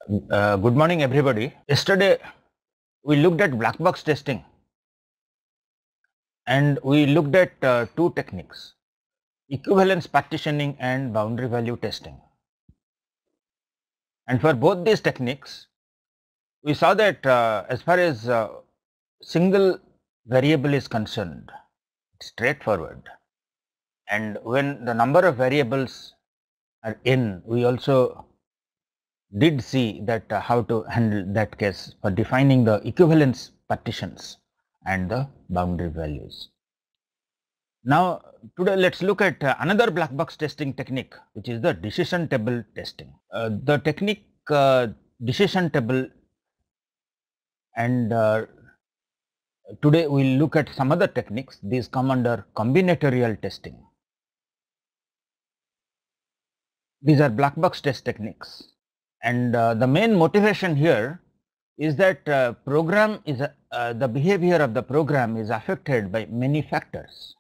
Good morning, everybody. Yesterday, we looked at black box testing and we looked at two techniques, equivalence partitioning and boundary value testing. And for both these techniques, we saw that as far as single variable is concerned, it's straightforward. And when the number of variables are n, we also did see that how to handle that case for defining the equivalence partitions and the boundary values. Now today let's look at another black box testing technique, which is the decision table testing. The technique decision table, and today we'll look at some other techniques. These come under combinatorial testing. These are black box test techniques, and the main motivation here is that program is the behavior of the program is affected by many factors.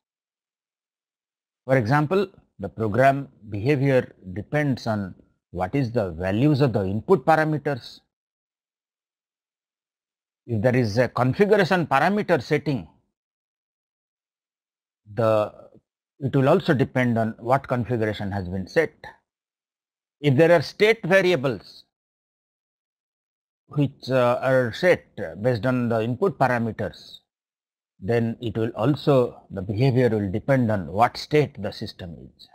For example, the program behavior depends on what is the values of the input parameters. If there is a configuration parameter setting, it will also depend on what configuration has been set. If there are state variables which are set based on the input parameters, then it will also, the behavior will depend on what state the system is.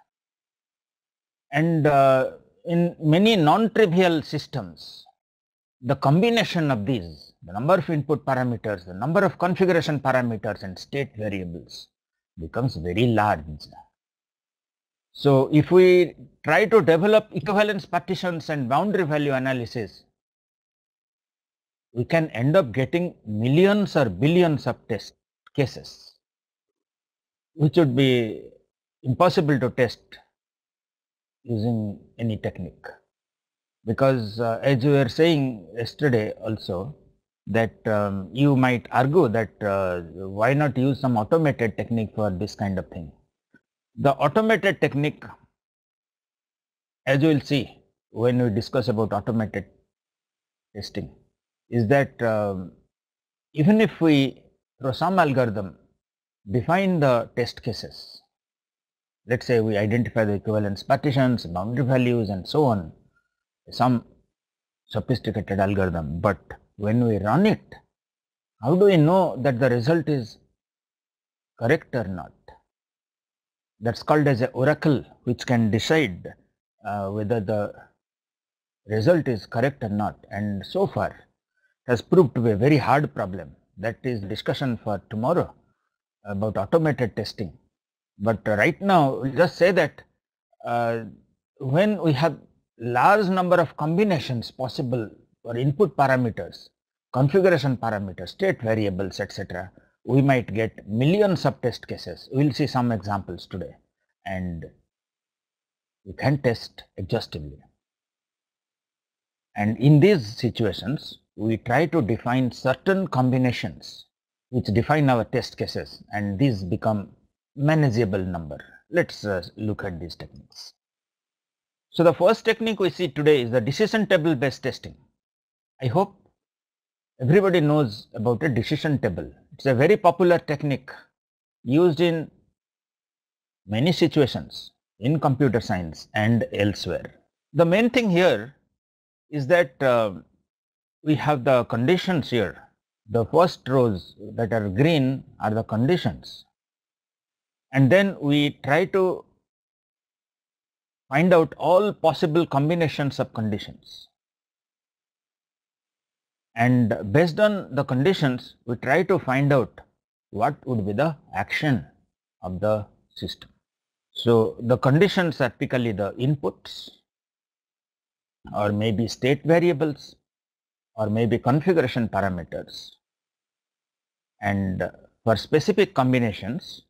And in many non-trivial systems, the combination of these, the number of input parameters, the number of configuration parameters and state variables becomes very large. So if we try to develop equivalence partitions and boundary value analysis, we can end up getting millions or billions of test cases, which would be impossible to test using any technique. Because as we were saying yesterday also, that you might argue that why not use some automated technique for this kind of thing. The automated technique, as you will see when we discuss about automated testing, is that even if we through some algorithm define the test cases, let's say we identify the equivalence partitions, boundary values and so on, some sophisticated algorithm, but when we run it, how do we know that the result is correct or not? That's called as an oracle, which can decide whether the result is correct or not, and so far it has proved to be a very hard problem. That is discussion for tomorrow about automated testing. But right now we'll just say that when we have large number of combinations possible for input parameters, configuration parameters, state variables, etc., we might get millions of test cases. We will see some examples today, and you can test exhaustively. And in these situations, we try to define certain combinations which define our test cases, and these become manageable number. Let's look at these techniques. So the first technique we see today is the decision table based testing. I hope everybody knows about a decision table. It's a very popular technique used in many situations in computer science and elsewhere. The main thing here is that we have the conditions here. The first rows that are green are the conditions, and then we try to find out all possible combinations of conditions, and based on the conditions we try to find out what would be the action of the system. So the conditions are typically the inputs, or maybe state variables, or maybe configuration parameters, and for specific combinations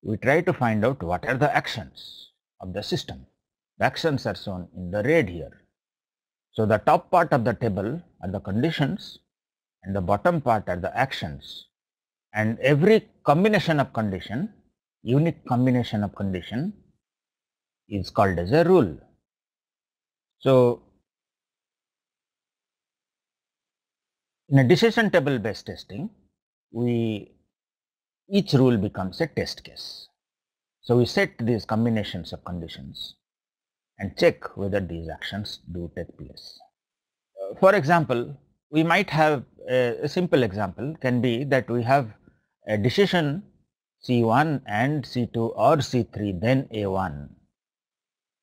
we try to find out what are the actions of the system. The actions are shown in the red here. So the top part of the table are the conditions and the bottom part are the actions, and every combination of condition, unique combination of condition, is called as a rule. So In a decision table based testing, each rule becomes a test case. So we set these combinations of conditions and check whether these actions do take place. For example, we might have a simple example can be that we have a decision C1 and C2 or C3 then A1.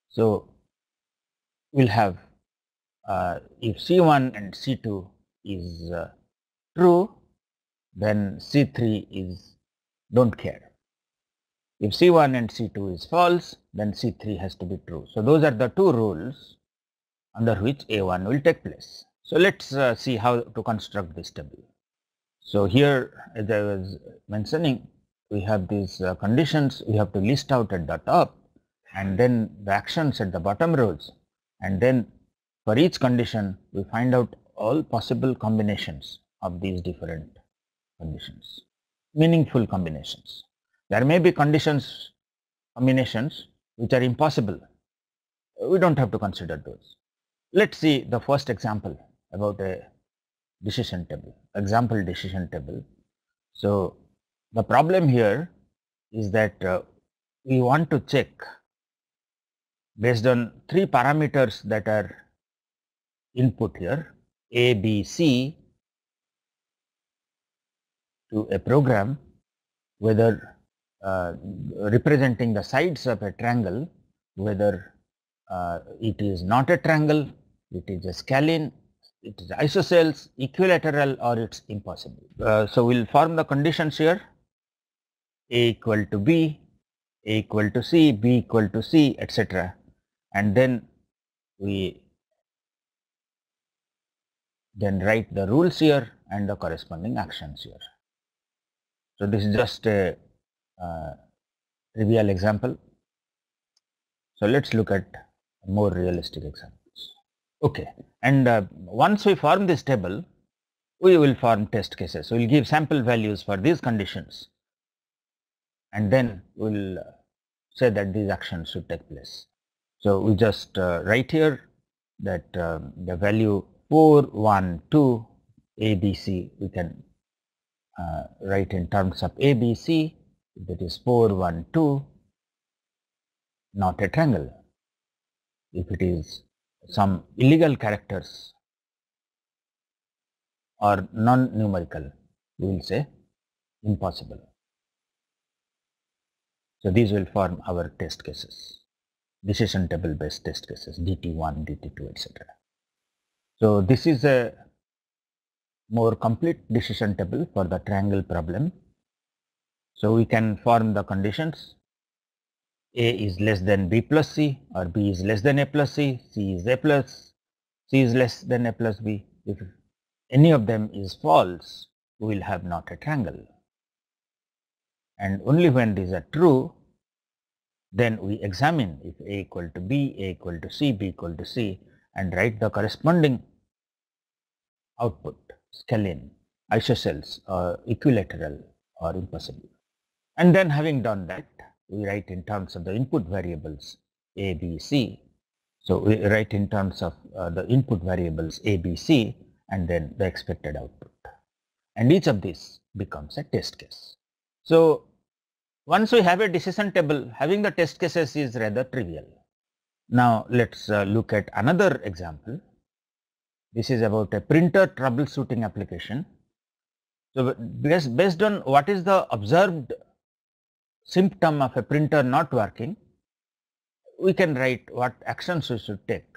So we'll have if C1 and C2 is true, then C3 is don't care. If C1 and C2 is false, then C3 has to be true. So those are the two rules under which A1 will take place. So let's see how to construct this table. So here, as I was mentioning, we have these conditions we have to list out at the top, and then the actions at the bottom rows, and then for each condition we find out all possible combinations of these different conditions, meaningful combinations. There may be combinations which are impossible. We don't have to consider those. Let's see the first example about a decision table, example decision table. So the problem here is that we want to check based on three parameters that are input here, A, B, C, to a program, whether representing the sides of a triangle, whether it is not a triangle, it is a scalene, it is isosceles, equilateral, or it's impossible. So we'll form the conditions here: A equal to B, A equal to C, B equal to C, etc. And then we write the rules here and the corresponding actions here. So this is just a trivial example. So let's look at more realistic examples. Okay, and once we form this table, we will form test cases. We will give sample values for these conditions, and then we will say that these actions should take place. So we just write here that the value 4, 1, 2, A, B, C, we can write in terms of A, B, C, that is 4, 1, 2, not a triangle. If it is some illegal characters or non-numerical, we will say impossible. So these will form our test cases, decision table based test cases, DT1, DT2, etc. So this is a more complete decision table for the triangle problem. So we can form the conditions: A is less than B plus C, or B is less than A plus C, C is A plus, C is less than A plus B. If any of them is false, we will have not a triangle. And only when these are true, then we examine if A equal to B, A equal to C, B equal to C, and write the corresponding output, scalene, isosceles, or equilateral, or impossible. And then having done that, we write in terms of the input variables A, B, C. So we write in terms of the input variables A, B, C, and then the expected output. And each of these becomes a test case. So once we have a decision table, having the test cases is rather trivial. Now let's look at another example. This is about a printer troubleshooting application. So based on what is the observed symptom of a printer not working, we can write what actions we should take.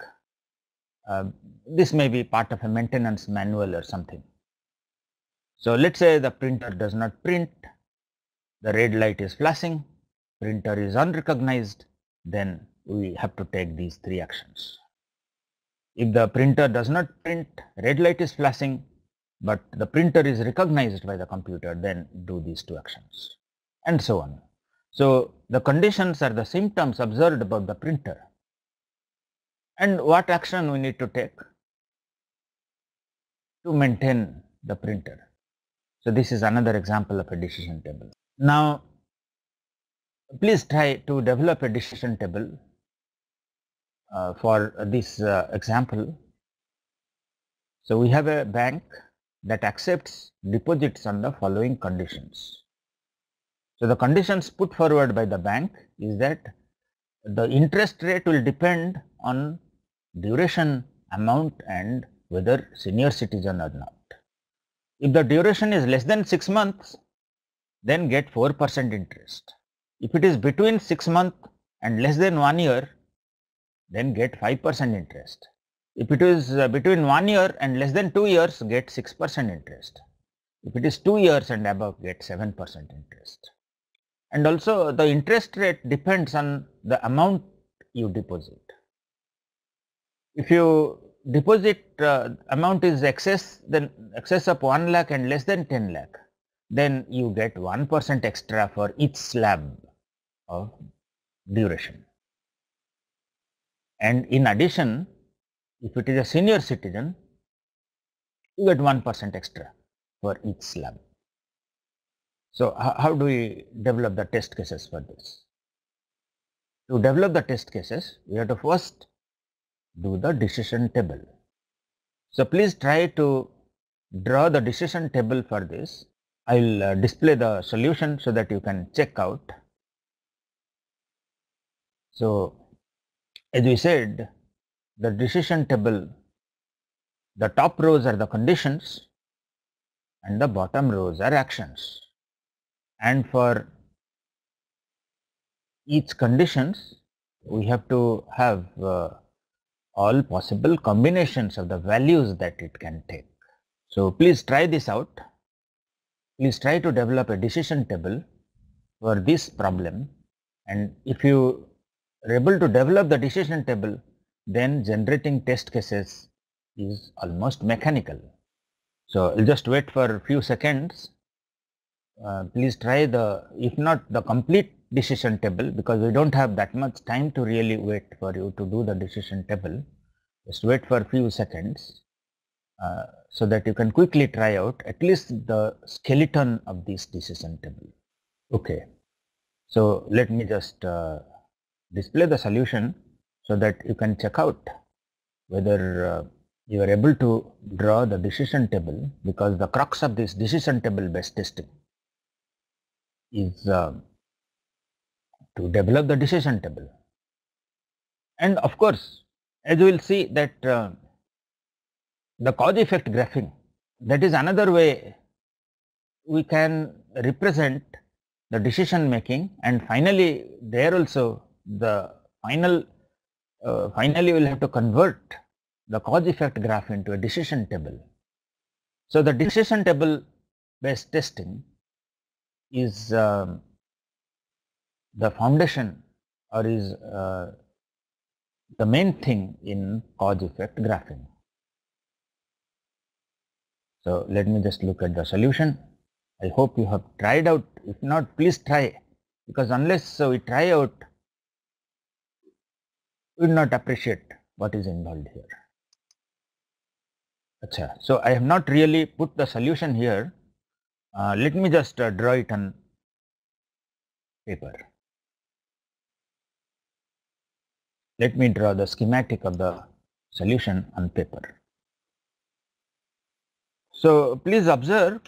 This may be part of a maintenance manual or something. So let's say the printer does not print, the red light is flashing, printer is unrecognized, then we have to take these three actions. If the printer does not print, red light is flashing, but the printer is recognized by the computer, then do these two actions, and so on. So the conditions are the symptoms observed about the printer, and what action we need to take to maintain the printer. So this is another example of a decision table. Now please try to develop a decision table for this example. So we have a bank that accepts deposits on the following conditions. So, the conditions put forward by the bank is that the interest rate will depend on duration, amount and whether senior citizen or not. If the duration is less than 6 months, then get 4% interest. If it is between 6 months and less than 1 year, then get 5% interest. If it is between 1 year and less than 2 years, get 6% interest. If it is 2 years and above, get 7% interest. And also the interest rate depends on the amount you deposit. If you deposit amount is excess of 1 lakh and less than 10 lakh, then you get 1% extra for each slab of duration. And in addition, if it is a senior citizen, you get 1% extra for each slab. So, how do we develop the test cases for this? To develop the test cases, we have to first do the decision table. So, please try to draw the decision table for this. I will display the solution so that you can check out. So, as we said, the decision table, the top rows are the conditions and the bottom rows are actions. And for each conditions, we have to have all possible combinations of the values that it can take. So, please try this out. Please try to develop a decision table for this problem, and if you are able to develop the decision table, then generating test cases is almost mechanical. So, I will just wait for a few seconds. Please try if not the complete decision table, because we don't have that much time to really wait for you to do the decision table. Just wait for a few seconds so that you can quickly try out at least the skeleton of this decision table. Okay. So, let me just display the solution so that you can check out whether you are able to draw the decision table, because the crux of this decision table based testing is to develop the decision table. And of course, as we will see that the cause effect graphing, that is another way we can represent the decision making, and finally there also the finally we will have to convert the cause effect graph into a decision table. So, the decision table based testing is the foundation, or is the main thing in cause effect graphing. So, let me just look at the solution. I hope you have tried out. If not, please try, because unless we try out, we will not appreciate what is involved here. Achha. So, I have not really put the solution here. Let me just draw it on paper. Let me draw the schematic of the solution on paper. So, please observe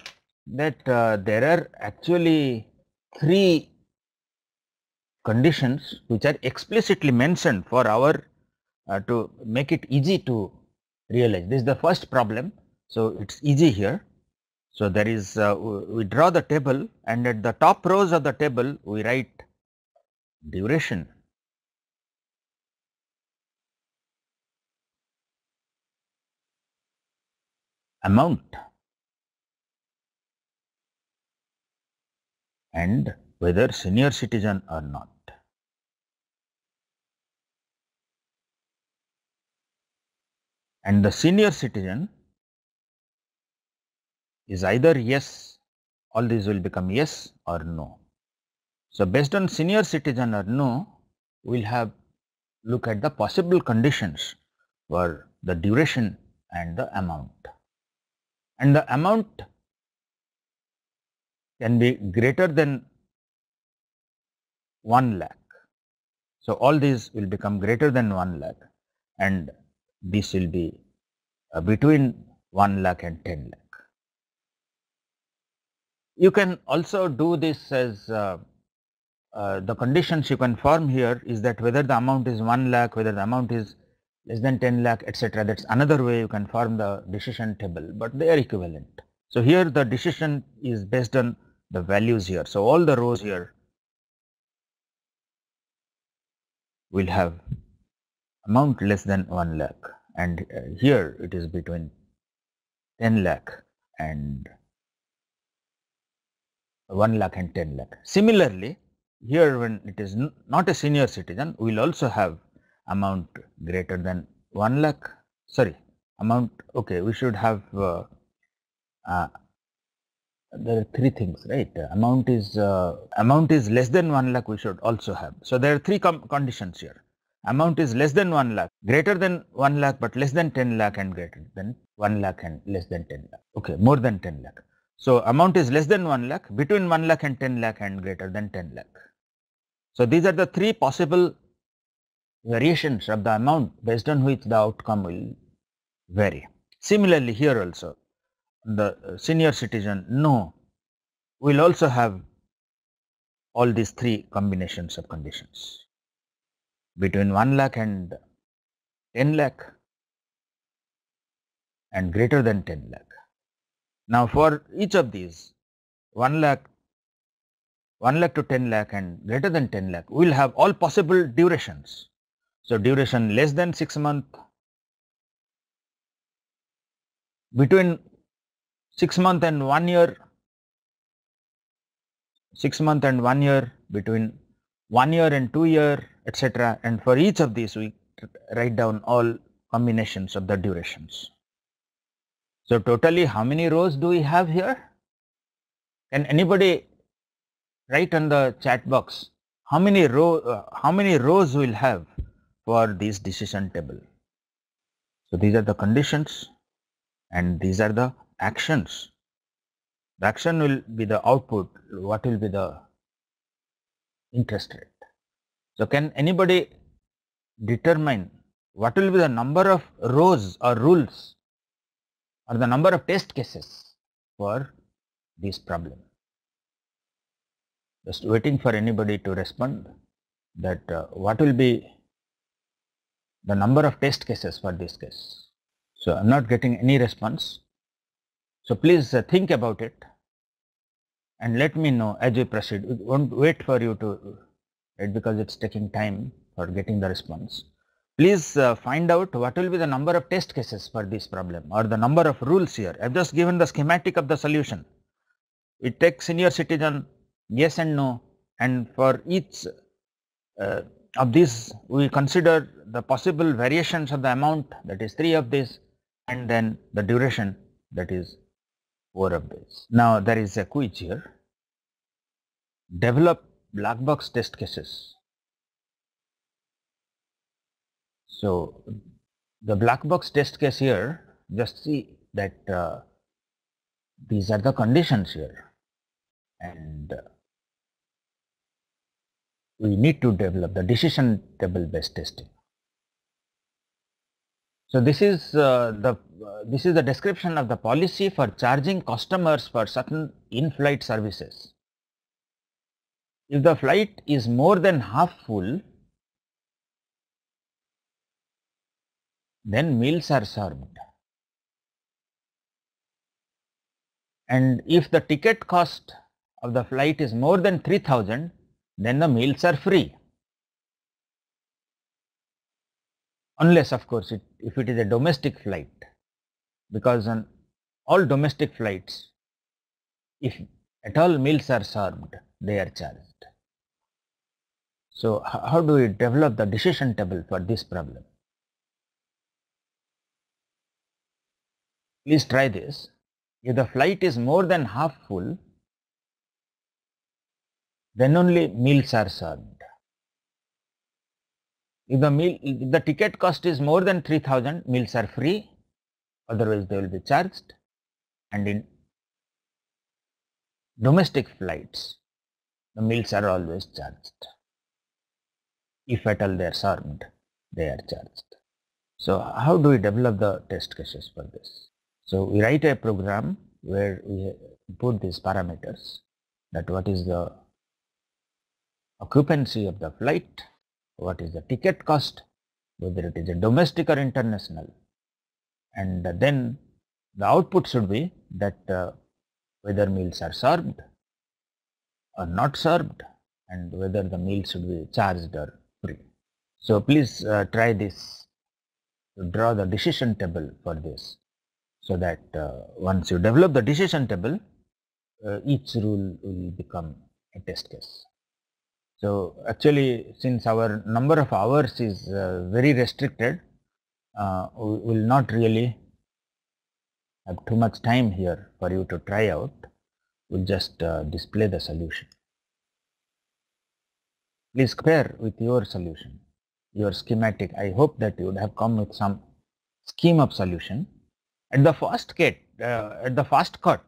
that there are actually 3 conditions which are explicitly mentioned for our to make it easy to realize. This is the first problem. So, it is easy here. So, there is we draw the table, and at the top rows of the table we write duration, amount and whether senior citizen or not. And the senior citizen is either yes, all these will become yes or no. So, based on senior citizen or no, we will have look at the possible conditions for the duration and the amount. And the amount can be greater than 1 lakh. So, all these will become greater than 1 lakh, and this will be between 1 lakh and 10 lakh. You can also do this as the conditions you can form here is that whether the amount is 1 lakh, whether the amount is less than 10 lakh, etc. That's another way you can form the decision table, but they are equivalent. So here the decision is based on the values here. So all the rows here will have amount less than 1 lakh, and here it is between 10 lakh and 1 lakh and 10 lakh. Similarly, here when it is not a senior citizen, we will also have amount greater than 1 lakh, sorry, amount, okay, we should have, there are three things, right? Amount is less than 1 lakh we should also have. So there are three conditions here. Amount is less than 1 lakh, greater than 1 lakh, but less than 10 lakh and greater than 1 lakh and less than 10 lakh. Okay, more than 10 lakh. So amount is less than 1 lakh, between 1 lakh and 10 lakh and greater than 10 lakh. So these are the three possible variations of the amount based on which the outcome will vary. Similarly, here also the senior citizen, no, will also have all these three combinations of conditions between 1 lakh and 10 lakh and greater than 10 lakh. Now for each of these 1 lakh to 10 lakh and greater than 10 lakh, we will have all possible durations. So duration less than 6 months, between 6 months and 1 year, 6 months and 1 year, between 1 year and 2 year, etc. And for each of these we write down all combinations of the durations. So totally how many rows do we have here? Can anybody write on the chat box how many rows we will have for this decision table? So these are the conditions and these are the actions. The action will be the output, what will be the interest rate. So can anybody determine what will be the number of rows or rules or the number of test cases for this problem? Just waiting for anybody to respond that what will be the number of test cases for this case. So I am not getting any response. So please think about it and let me know as we proceed. We won't wait for you to write because it's taking time for getting the response. Please find out what will be the number of test cases for this problem or the number of rules here. I have just given the schematic of the solution. We take senior citizen, yes and no, and for each of these we consider the possible variations of the amount, that is 3 of these, and then the duration, that is 4 of these. Now there is a quiz here. Develop black box test cases. So the black box test case here, just see that these are the conditions here, and we need to develop the decision table based testing. So this is the description of the policy for charging customers for certain in-flight services. If the flight is more than half full, then meals are served. And if the ticket cost of the flight is more than 3,000, then the meals are free. Unless of course if it is a domestic flight, because on all domestic flights, if at all meals are served, they are charged. So how do we develop the decision table for this problem? Please try this. If the flight is more than half full, then only meals are served. If the ticket cost is more than 3,000, meals are free, otherwise they will be charged. And in domestic flights, the meals are always charged. If at all they are served, they are charged. So how do we develop the test cases for this? So we write a program where we input these parameters, that what is the occupancy of the flight, what is the ticket cost, whether it is a domestic or international, and then the output should be that whether meals are served or not served, and whether the meal should be charged or free. So please try this, to draw the decision table for this, so that once you develop the decision table, each rule will become a test case. So actually, since our number of hours is very restricted, we will not really have too much time here for you to try out. We'll just display the solution. Please compare with your solution, your schematic. I hope that you would have come with some scheme of solution. At the first cut,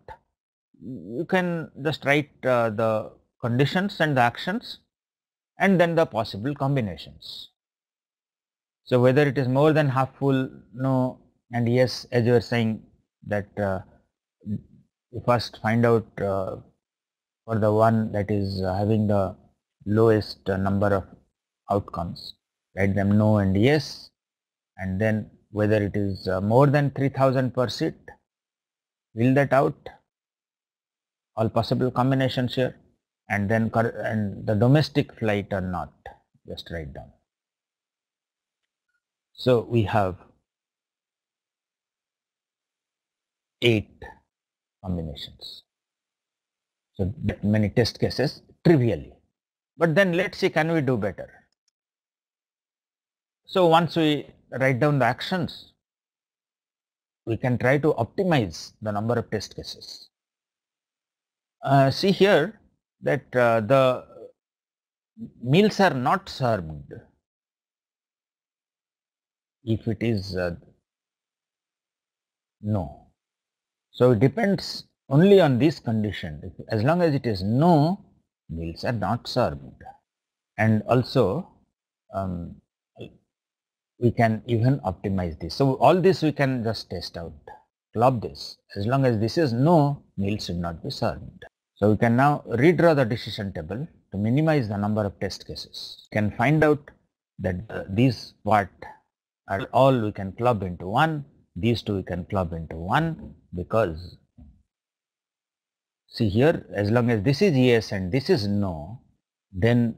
you can just write the conditions and the actions, and then the possible combinations. So whether it is more than half full, no, and yes, as you were saying that you first find out for the one that is having the lowest number of outcomes, write them no and yes, and then whether it is more than 3000 per seat, fill that out, all possible combinations here, and then the domestic flight or not, just write down. So we have 8 combinations. So that many test cases trivially. But then let's see, can we do better? So once we write down the actions, we can try to optimize the number of test cases. See here that the meals are not served if it is no. So it depends only on this condition. As long as it is no, meals are not served. And also we can even optimize this. So all this we can just test out, club this. As long as this is no, meals should not be served. So we can now redraw the decision table to minimize the number of test cases. You can find out that these part are all we can club into one, these two we can club into one, because see here, as long as this is yes and this is no, then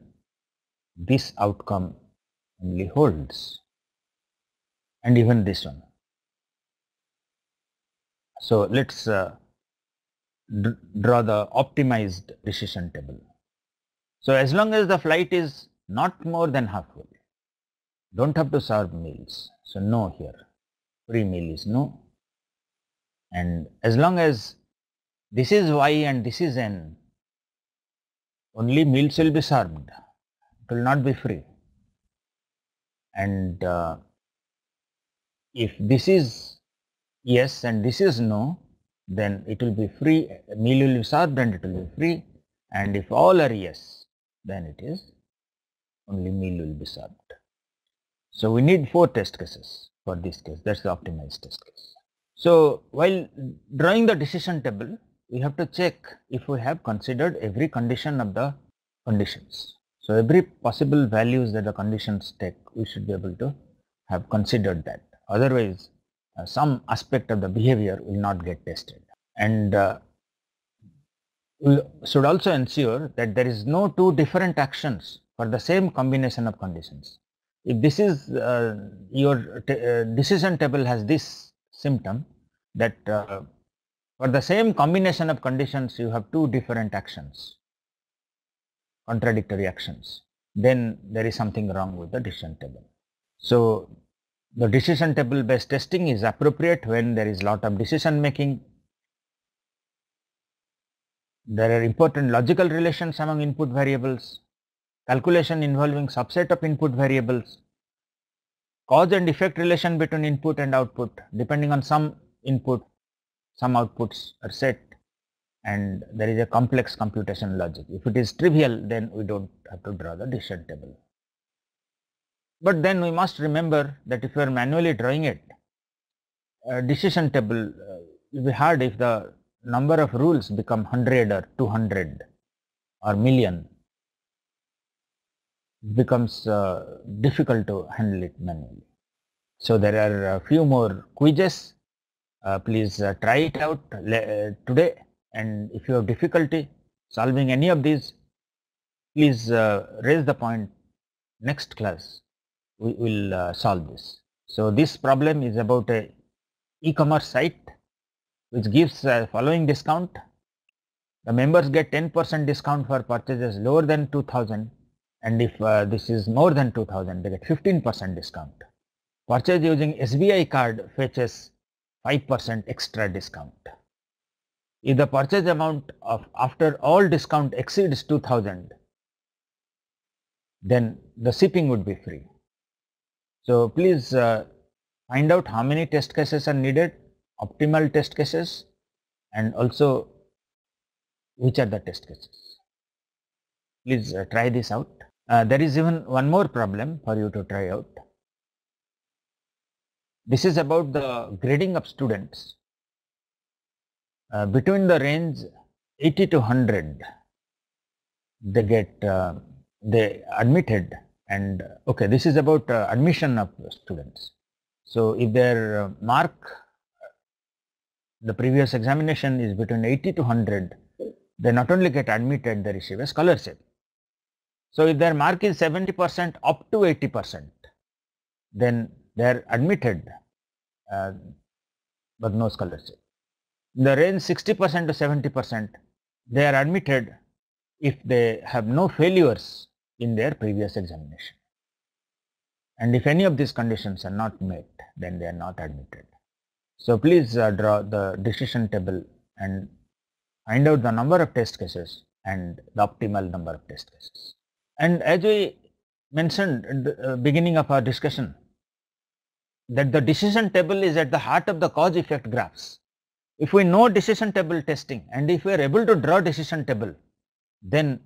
this outcome only holds, and even this one. So let's draw the optimized decision table. So as long as the flight is not more than half full, don't have to serve meals. So no here, free meal is no. And as long as this is y and this is n, only meals will be served, it will not be free. And if this is yes and this is no, then it will be free, meal will be served and it will be free. And if all are yes, then it is only meal will be served. So we need 4 test cases for this case. That's the optimized test case. So while drawing the decision table, we have to check if we have considered every condition of the conditions. So every possible values that the conditions take, we should be able to have considered that. Otherwise, some aspect of the behavior will not get tested. And we should also ensure that there is no 2 different actions for the same combination of conditions. If this is your decision table has this symptom, that for the same combination of conditions you have 2 different actions, contradictory actions, then there is something wrong with the decision table. So the decision table based testing is appropriate when there is lot of decision making. There are important logical relations among input variables, calculation involving subset of input variables, cause and effect relation between input and output. Depending on some input, some outputs are set, and there is a complex computation logic. If it is trivial, then we don't have to draw the decision table. But then we must remember that if you are manually drawing it, decision table will be hard if the number of rules become 100 or 200 or million, it becomes difficult to handle it manually. So there are a few more quizzes. Please try it out today, and if you have difficulty solving any of these, please raise the point. Next class we will solve this. So this problem is about a e-commerce site which gives following discount. The members get 10% discount for purchases lower than 2000, and if this is more than 2000, they get 15% discount. Purchase using SBI card fetches 5% extra discount. If the purchase amount of after all discount exceeds 2000, then the shipping would be free. So please find out how many test cases are needed, optimal test cases, and also which are the test cases. Please try this out. There is even one more problem for you to try out. This is about the grading of students. Between the range 80 to 100, they get they admitted, and okay, this is about admission of students. So if their mark, the previous examination is between 80 to 100, they not only get admitted, they receive a scholarship. So if their mark is 70% up to 80%, then they are admitted but no scholarship. In the range 60% to 70%, they are admitted if they have no failures in their previous examination. And if any of these conditions are not met, then they are not admitted. So please draw the decision table and find out the number of test cases and the optimal number of test cases. And as we mentioned at the beginning of our discussion, that the decision table is at the heart of the cause effect graphs. If we know decision table testing and if we are able to draw decision table, then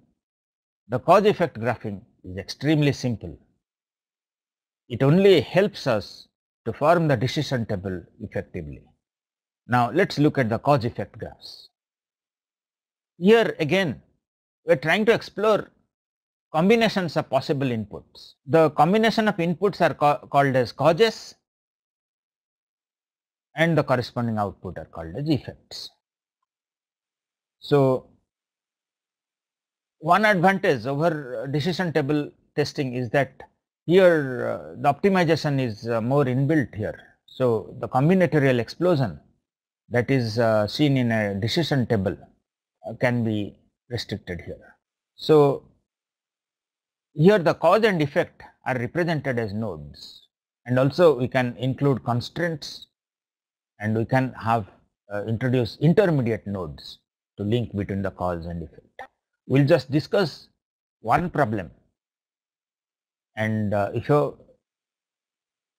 the cause effect graphing is extremely simple. It only helps us to form the decision table effectively. Now let's look at the cause effect graphs. Here again we are trying to explore combinations of possible inputs. The combination of inputs are called as causes, and the corresponding output are called as effects. So one advantage over decision table testing is that here the optimization is more inbuilt here. So the combinatorial explosion that is seen in a decision table can be restricted here. So here the cause and effect are represented as nodes, and also we can include constraints, and we can have introduce intermediate nodes to link between the cause and effect. We will just discuss one problem, and if you are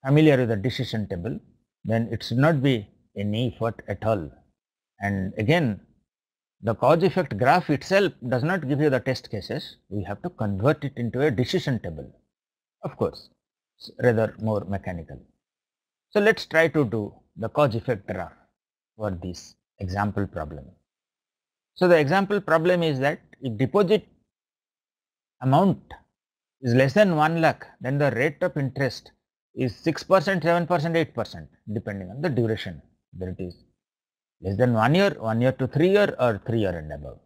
familiar with the decision table, then it should not be any effort at all. And again, the cause effect graph itself does not give you the test cases, we have to convert it into a decision table. Of course, it's rather more mechanical. So let's try to do the cause effect graph for this example problem. So the example problem is that if deposit amount is less than 1 lakh, then the rate of interest is 6%, 7%, 8% depending on the duration, whether it is less than 1 year, 1 year to 3 year, or 3 year and above.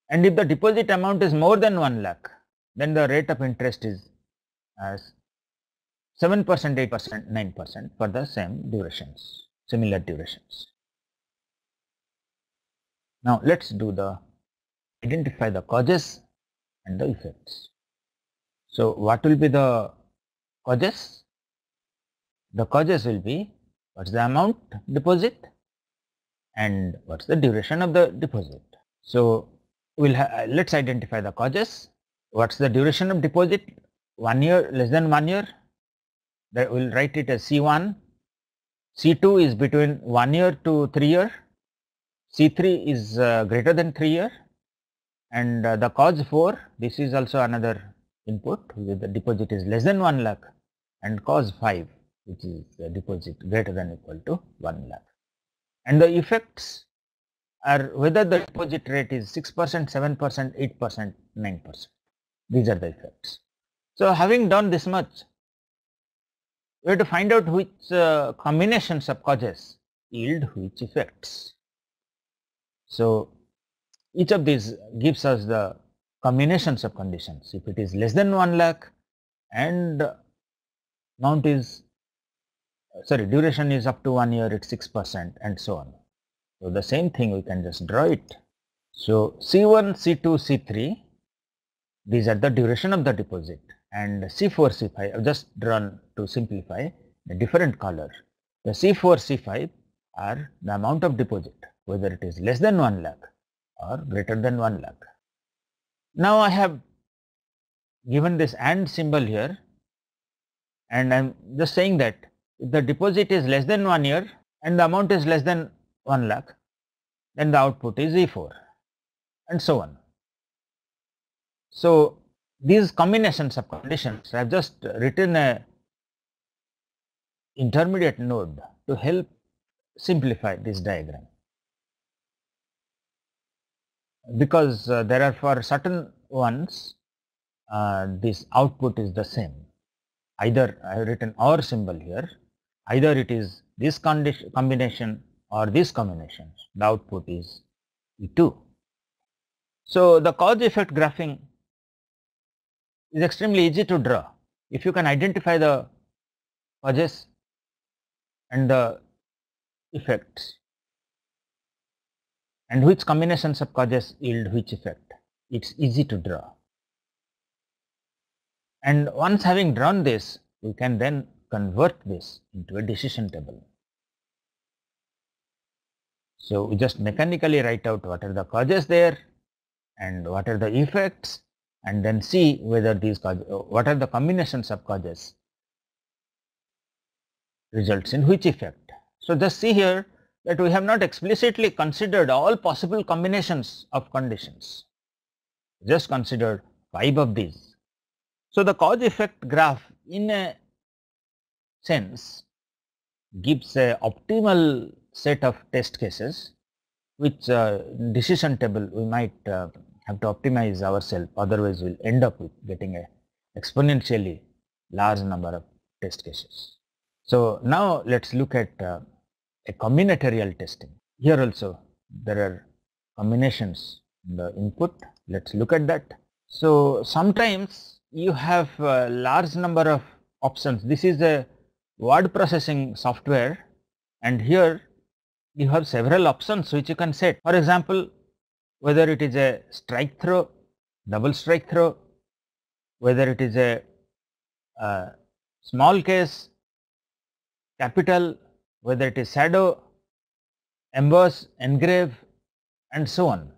And if the deposit amount is more than 1 lakh, then the rate of interest is 7%, 8%, 9% for the same durations, similar durations. Now let's do identify the causes and the effects. So what will be the causes? The causes will be what's the amount deposit and what's the duration of the deposit. So let's identify the causes. What's the duration of deposit? 1 year, less than 1 year. That we'll write it as C1. C2 is between 1 year to 3 year. C3 is greater than 3 year, and the cause 4, this is also another input, the deposit is less than 1 lakh, and cause 5, which is the deposit greater than or equal to 1 lakh. And the effects or whether the deposit rate is 6%, 7%, 8%, 9%. These are the effects. So having done this much, we have to find out which combinations of causes yield which effects. So each of these gives us the combinations of conditions. If it is less than 1 lakh and amount is duration is up to 1 year, it's 6% and so on. So the same thing we can just draw it. So C1, C2, C3, these are the duration of the deposit, and C4, C5 I've just drawn to simplify a different color. The C4, C5 are the amount of deposit, whether it is less than 1 lakh or greater than 1 lakh. Now I have given this AND symbol here, and I'm just saying that if the deposit is less than 1 year and the amount is less than 1 lakh, then the output is E4 and so on. So these combinations of conditions, I have just written a intermediate node to help simplify this diagram, because there are for certain ones this output is the same. Either I have written OR symbol here, either it is this combination or this combination, the output is E2. So the cause effect graphing is extremely easy to draw. If you can identify the causes and the effects and which combinations of causes yield which effect, it's easy to draw. And once having drawn this, we can then convert this into a decision table. So we just mechanically write out what are the causes there and what are the effects, and then see whether these causes, what are the combinations of causes results in which effect. So just see here that we have not explicitly considered all possible combinations of conditions, just considered 5 of these. So the cause effect graph in a sense gives a optimal set of test cases, which decision table we might have to optimize ourselves, otherwise we will end up with getting a exponentially large number of test cases. So now let us look at a combinatorial testing. Here also there are combinations in the input. Let us look at that. So sometimes you have a large number of options. This is a word processing software, and here you have several options which you can set. For example, whether it is a strike throw, double strike throw, whether it is a small case, capital, whether it is shadow, emboss, engrave, and so on.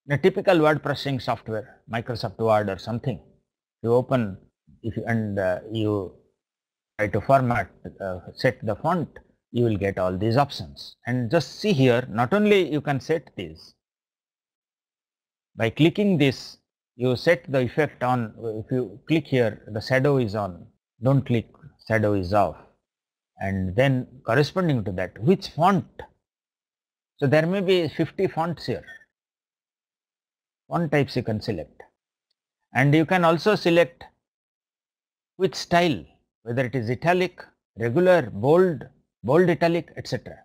In a typical word processing software, Microsoft Word or something, you open you try to format, set the font, you will get all these options. And just see here, not only you can set these, by clicking this you set the effect on. If you click here, the shadow is on, don't click, shadow is off, and then corresponding to that, which font. So there may be 50 fonts here, font types you can select, and you can also select which style, whether it is italic, regular, bold, bold italic, etc.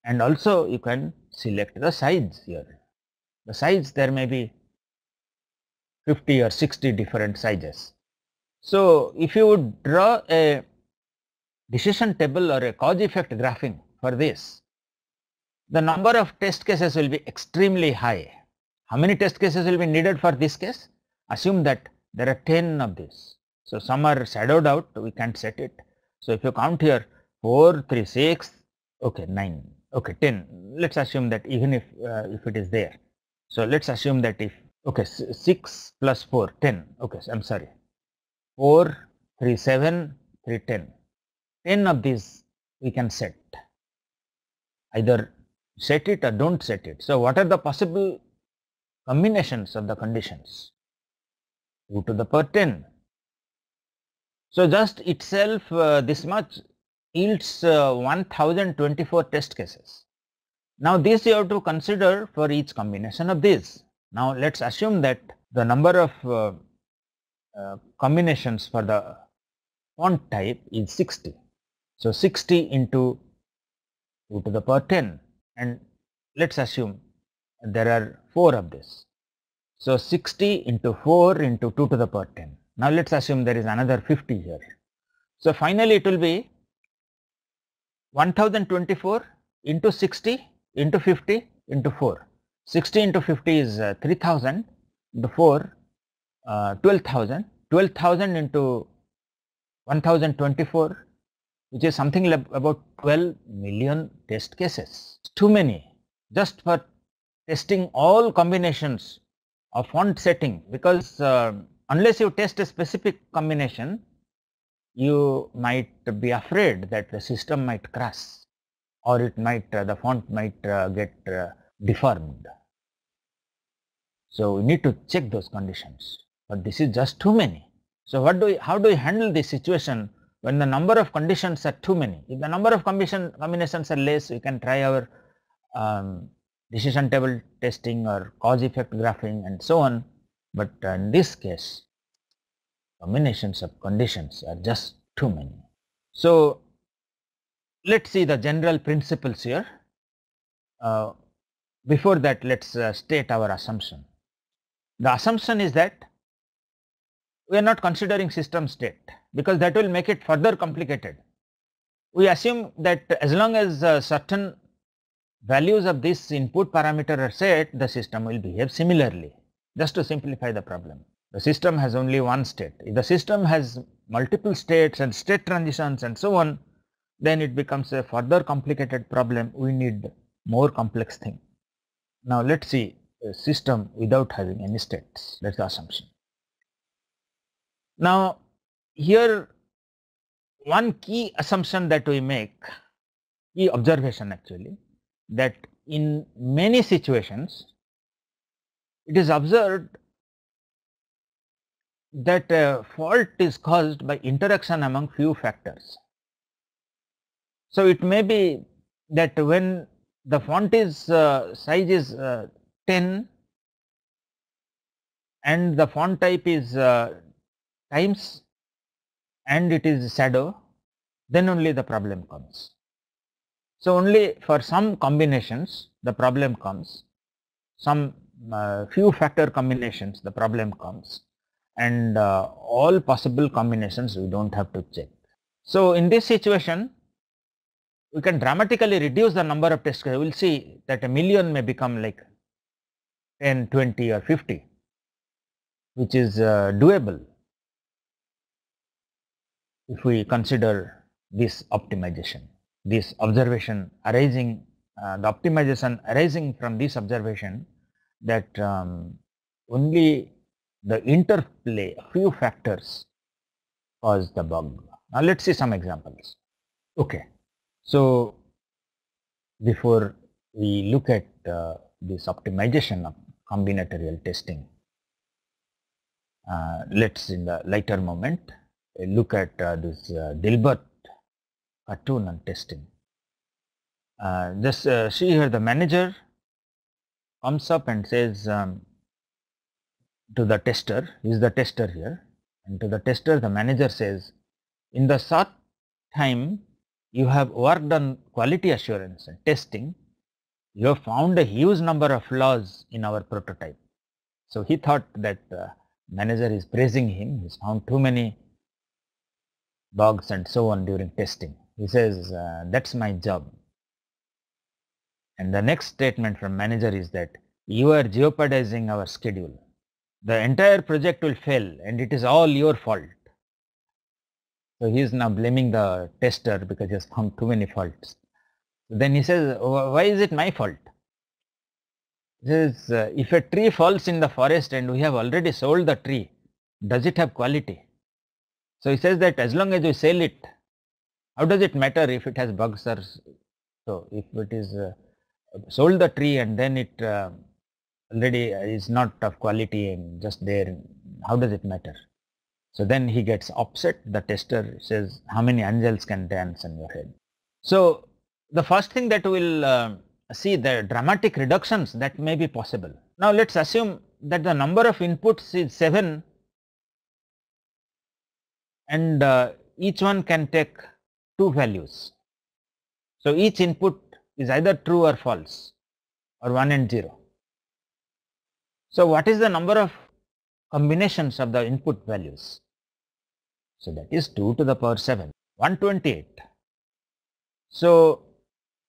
And also you can select the size here. The size, there may be 50 or 60 different sizes. So if you would draw a decision table or a cause effect graphing for this, the number of test cases will be extremely high. How many test cases will be needed for this case? Assume that there are 10 of these. So some are shadowed out, we can't set it. So if you count here 4, 3, 6, okay, 9, okay, 10. Let's assume that even if it is there. So let's assume that if, okay, 6 plus 4, 10, okay, I'm sorry, 4, 3, 7, 3, 10. 10 of these we can set, either set it or don't set it. So what are the possible combinations of the conditions? 2 to the power 10. So just itself this much yields 1024 test cases. Now this you have to consider for each combination of these. Now let's assume that the number of combinations for the font type is 60. So 60 into 2 to the power 10, and let's assume there are 4 of this. So 60 into 4 into 2 to the power 10. Now let's assume there is another 50 here. So finally it will be 1024 into 60 into 50 into 4. 60 into 50 is 3000 into 4, 12,000. 12,000 into 1024, which is something like about 12 million test cases. It's too many just for testing all combinations of font setting, because unless you test a specific combination, you might be afraid that the system might crash, or it might the font might get deformed. So we need to check those conditions, but this is just too many. So how do we handle this situation when the number of conditions are too many? If the number of combinations are less, we can try our decision table testing or cause effect graphing and so on, but in this case combinations of conditions are just too many. So let's see the general principles here. Before that, let's state our assumption. The assumption is that we are not considering system state, because that will make it further complicated. We assume that as long as certain values of this input parameter are set, the system will behave similarly. Just to simplify the problem, the system has only one state. If the system has multiple states and state transitions and so on, then it becomes a further complicated problem. We need more complex thing. Now let's see a system without having any states. That's the assumption. Now here one key assumption that we make, key observation actually, that in many situations it is observed that a fault is caused by interaction among few factors. So it may be that when the font is size is 10 and the font type is times and it is shadow, then only the problem comes. So only for some combinations the problem comes, some few factor combinations the problem comes, and all possible combinations we don't have to check. So in this situation we can dramatically reduce the number of test cases. We will see that a million may become like 10, 20 or 50, which is doable if we consider this optimization, this observation arising, the optimization arising from this observation that only the interplay of few factors cause the bug. Now let's see some examples. Okay, so before we look at this optimization of combinatorial testing, let's in the later moment look at this Dilbert cartoon on testing. Just see here, the manager comes up and says to the tester, he is the tester here, and to the tester the manager says, in the short time you have worked on quality assurance and testing, you have found a huge number of flaws in our prototype. So he thought that manager is praising him, he has found too many bugs and so on during testing. He says, that's my job. And the next statement from manager is that you are jeopardizing our schedule. The entire project will fail and it is all your fault. So he is now blaming the tester because he has found too many faults. Then he says, why is it my fault? He says, if a tree falls in the forest and we have already sold the tree, does it have quality? So he says that as long as we sell it, how does it matter if it has bugs or so? If it is sold the tree and then it already is not of quality and just there, how does it matter? So then he gets upset. The tester says, how many angels can dance on your head? So the first thing that we will see the dramatic reductions that may be possible. Now let's assume that the number of inputs is 7 and each one can take 2 values. So each input is either true or false or 1 and 0. So what is the number of combinations of the input values? So that is 2 to the power 7, 128. So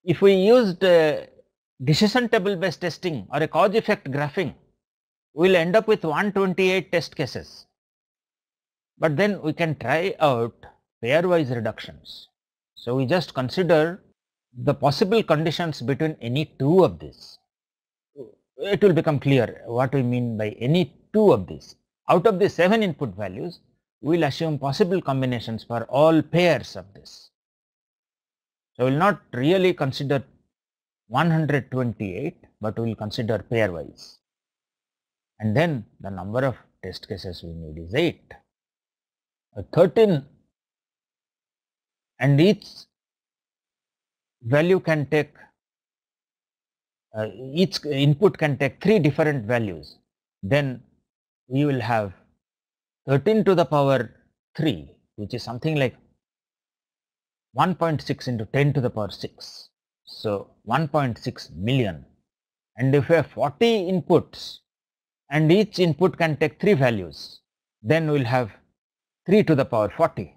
if we used decision table based testing or a cause effect graphing, we will end up with 128 test cases. But then we can try out pairwise reductions. So we just consider the possible conditions between any two of these. It will become clear what we mean by any two of these. Out of the 7 input values, we will assume possible combinations for all pairs of this. So we will not really consider 128, but we will consider pairwise. And then the number of test cases we need is 8. 13, and each value can take each input can take 3 different values. Then we will have 13 to the power 3, which is something like 1.6 into 10 to the power 6. So 1.6 million. And if we have 40 inputs and each input can take 3 values, then we will have 3 to the power 40,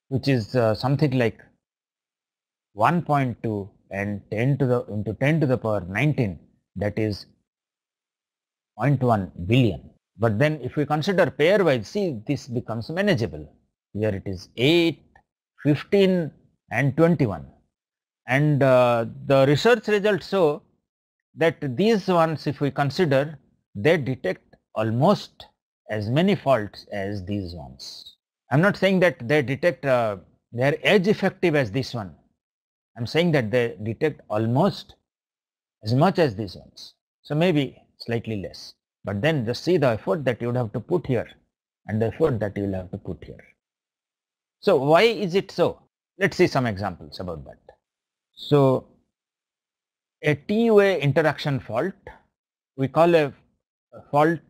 which is something like 1.2 and 10 to the into 10 to the power 19, that is 0.1 billion. But then if we consider pairwise, see, this becomes manageable. Here it is 8, 15 and 21. And the research results show that these ones, if we consider, they detect almost as many faults as these ones. I am not saying that they detect, they are as effective as this one. I am saying that they detect almost as much as these ones. So maybe slightly less. But then just see the effort that you would have to put here and the effort that you will have to put here. So why is it so? Let's see some examples about that. So a T-way interaction fault, we call a fault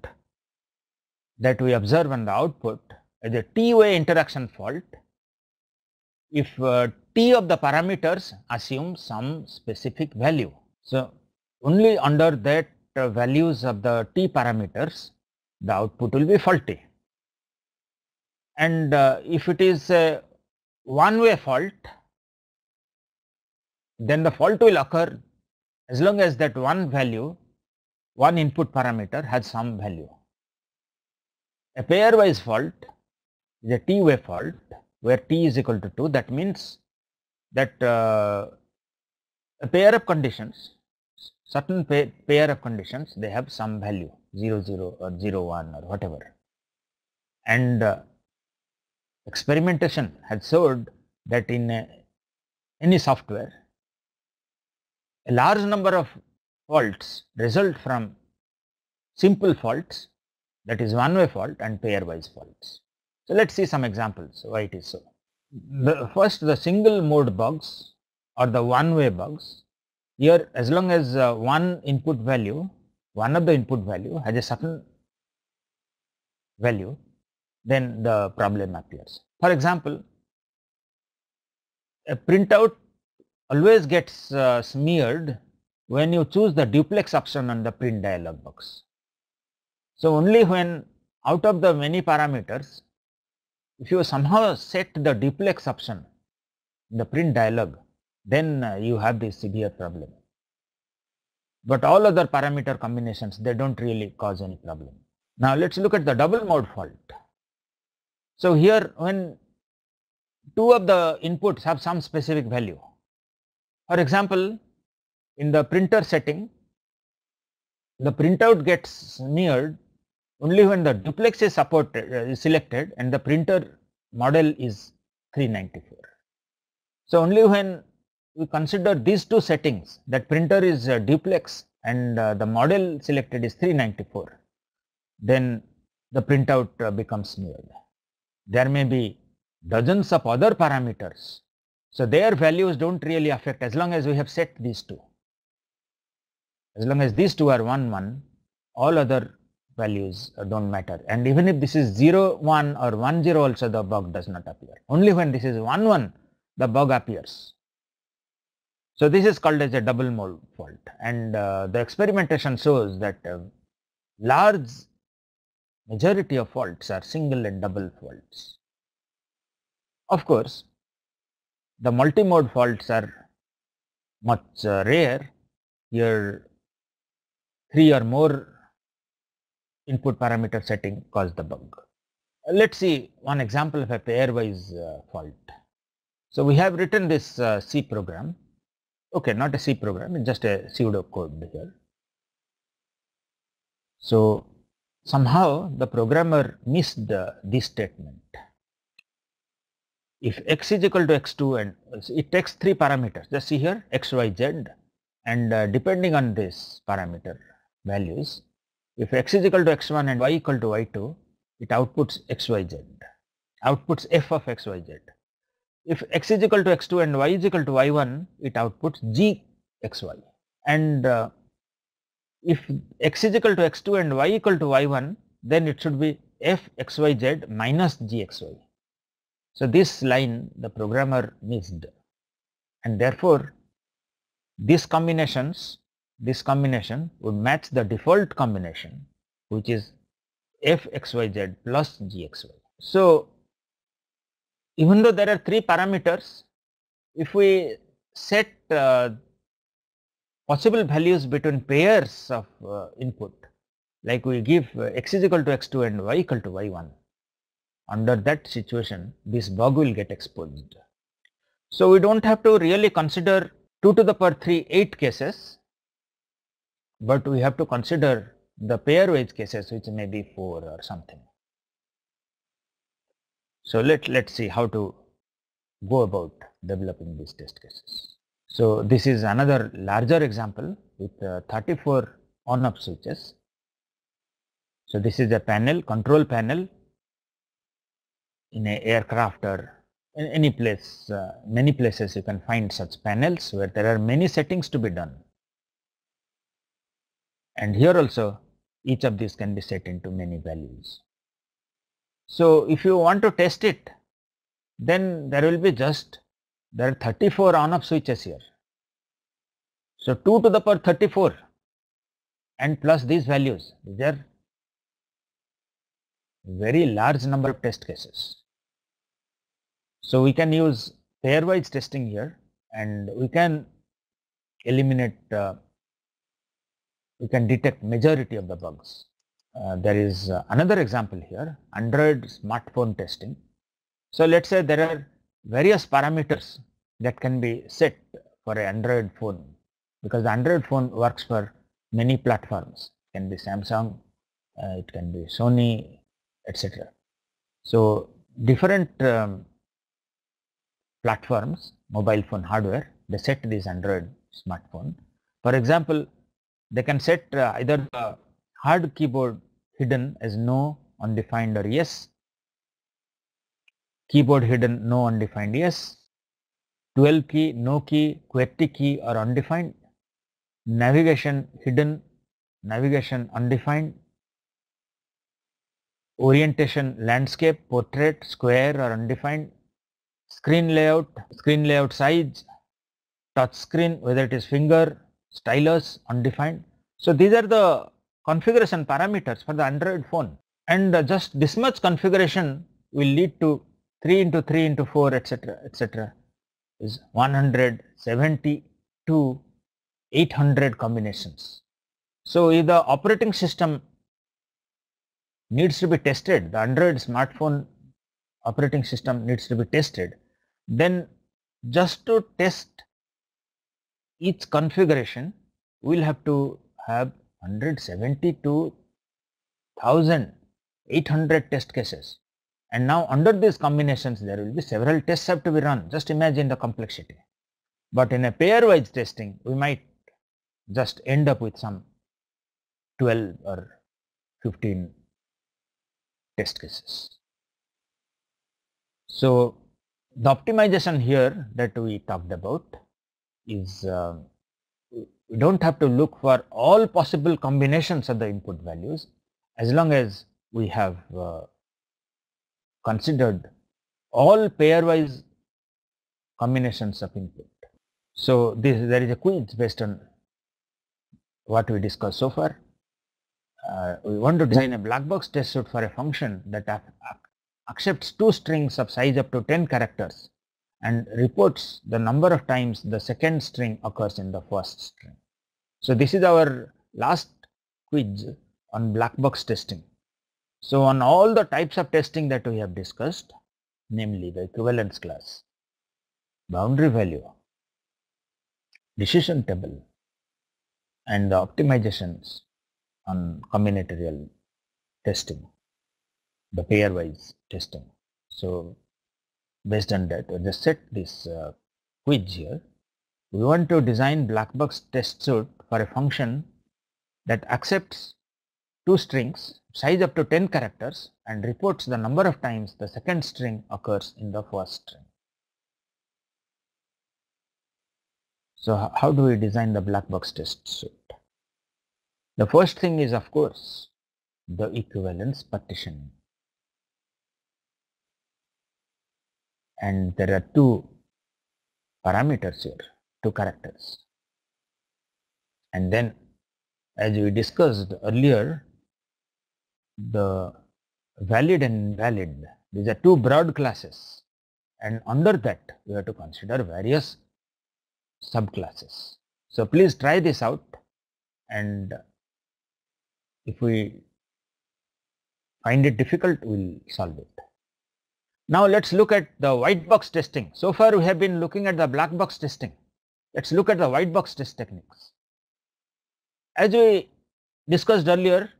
that we observe on the output as a T-way interaction fault if T of the parameters assume some specific value. So only under that values of the T parameters, the output will be faulty. And if it is a one-way fault, then the fault will occur as long as that one value, one input parameter has some value. A pairwise fault is a T-way fault where T is equal to 2. That means that a pair of conditions, certain pair of conditions, they have some value 0, 0 or 0, 1 or whatever. And experimentation has showed that in any software, a large number of faults result from simple faults, that is one-way fault and pairwise faults. So let's see some examples why it is so. First, the single mode bugs or the one-way bugs. Here, as long as one input value, one of the input value has a certain value, then the problem appears. For example, a printout always gets smeared when you choose the duplex option on the print dialog box. So only when out of the many parameters, if you somehow set the duplex option in the print dialog, then you have this severe problem. But all other parameter combinations, they don't really cause any problem. Now let's look at the double mode fault. So here, when two of the inputs have some specific value, for example, in the printer setting, the printout gets smeared only when the duplex is selected and the printer model is 394. So only when we consider these two settings, that printer is duplex and the model selected is 394, then the printout becomes smeared. There may be dozens of other parameters So their values don't really affect as long as we have set these two. As long as these two are 1, 1, all other values don't matter. And even if this is 0, 1 or 1, 0 also, the bug does not appear. Only when this is 1, 1, the bug appears. So this is called as a double mode fault, and the experimentation shows that large majority of faults are single and double faults. Of course, the multi-mode faults are much rare. Here 3 or more input parameter setting cause the bug. Let's see one example of a pairwise fault. So we have written this C program. Okay, not a C program, it's just a pseudo code here. So somehow the programmer missed this statement. If x is equal to x2, and it takes 3 parameters, just see here x, y, z, and depending on this parameter values, if x is equal to x1 and y equal to y2, it outputs x, y, z, outputs f of x, y, z. If x is equal to x2 and y is equal to y1, it outputs g x, y. And if x is equal to x2 and y equal to y1, then it should be f x, y, z minus g x, y. So this line the programmer missed, and therefore this combination would match the default combination, which is f x, y, z plus g x, y. So even though there are 3 parameters, if we set possible values between pairs of input, like we give x is equal to x2 and y equal to y1, under that situation this bug will get exposed. So we don't have to really consider 2 to the power 3 8 cases, but we have to consider the pairwise cases, which may be 4 or something. So let's see how to go about developing these test cases. So this is another larger example with 34 on-off switches. So this is a panel, control panel in an aircraft or in any place. Many places you can find such panels where there are many settings to be done. And here also each of these can be set into many values. So if you want to test it, then there are 34 on-off switches here. So 2 to the power 34 and plus these values, these are very large number of test cases. So we can use pairwise testing here, and we can eliminate, we can detect majority of the bugs. There is another example here, Android smartphone testing. So let's say there are various parameters that can be set for an Android phone, because the Android phone works for many platforms. It can be Samsung, it can be Sony, etc. So different platforms, mobile phone hardware, they set this Android smartphone. For example, they can set either the hard keyboard hidden as no, undefined, or yes, keyboard hidden no, undefined, yes, 12 key, no key, QWERTY key or undefined, navigation hidden, navigation undefined, orientation landscape, portrait, square or undefined, screen layout size, touch screen, whether it is finger, stylus, undefined. So these are the configuration parameters for the Android phone, and just this much configuration will lead to 3 into 3 into 4 etc etc is 170 to 800 combinations. So if the operating system needs to be tested, the Android smartphone operating system needs to be tested, then just to test each configuration we will have to have 170 to 1800 test cases. And now under these combinations there will be several tests have to be run. Just imagine the complexity. But in a pairwise testing we might just end up with some 12 or 15 test cases. So The optimization here that we talked about is we don't have to look for all possible combinations of the input values as long as we have considered all pairwise combinations of input. So there is a quiz based on what we discussed so far. We want to design a black box test suite for a function that accepts two strings of size up to 10 characters and reports the number of times the second string occurs in the first string. So this is our last quiz on black box testing. So on all the types of testing that we have discussed, namely the equivalence class, boundary value, decision table, and the optimizations on combinatorial testing, the pairwise testing. So based on that, we just set this quiz here. We want to design black box test suite for a function that accepts two strings, size up to 10 characters, and reports the number of times the second string occurs in the first string. So how do we design the black box test suite? The first thing is, of course, the equivalence partitioning. And there are two parameters here, two characters. And then, as we discussed earlier, the valid and invalid, these are two broad classes, and under that we have to consider various subclasses. So please try this out, and if we find it difficult, we'll solve it. Now let's look at the white box testing. So far we have been looking at the black box testing. Let's look at the white box test techniques. As we discussed earlier,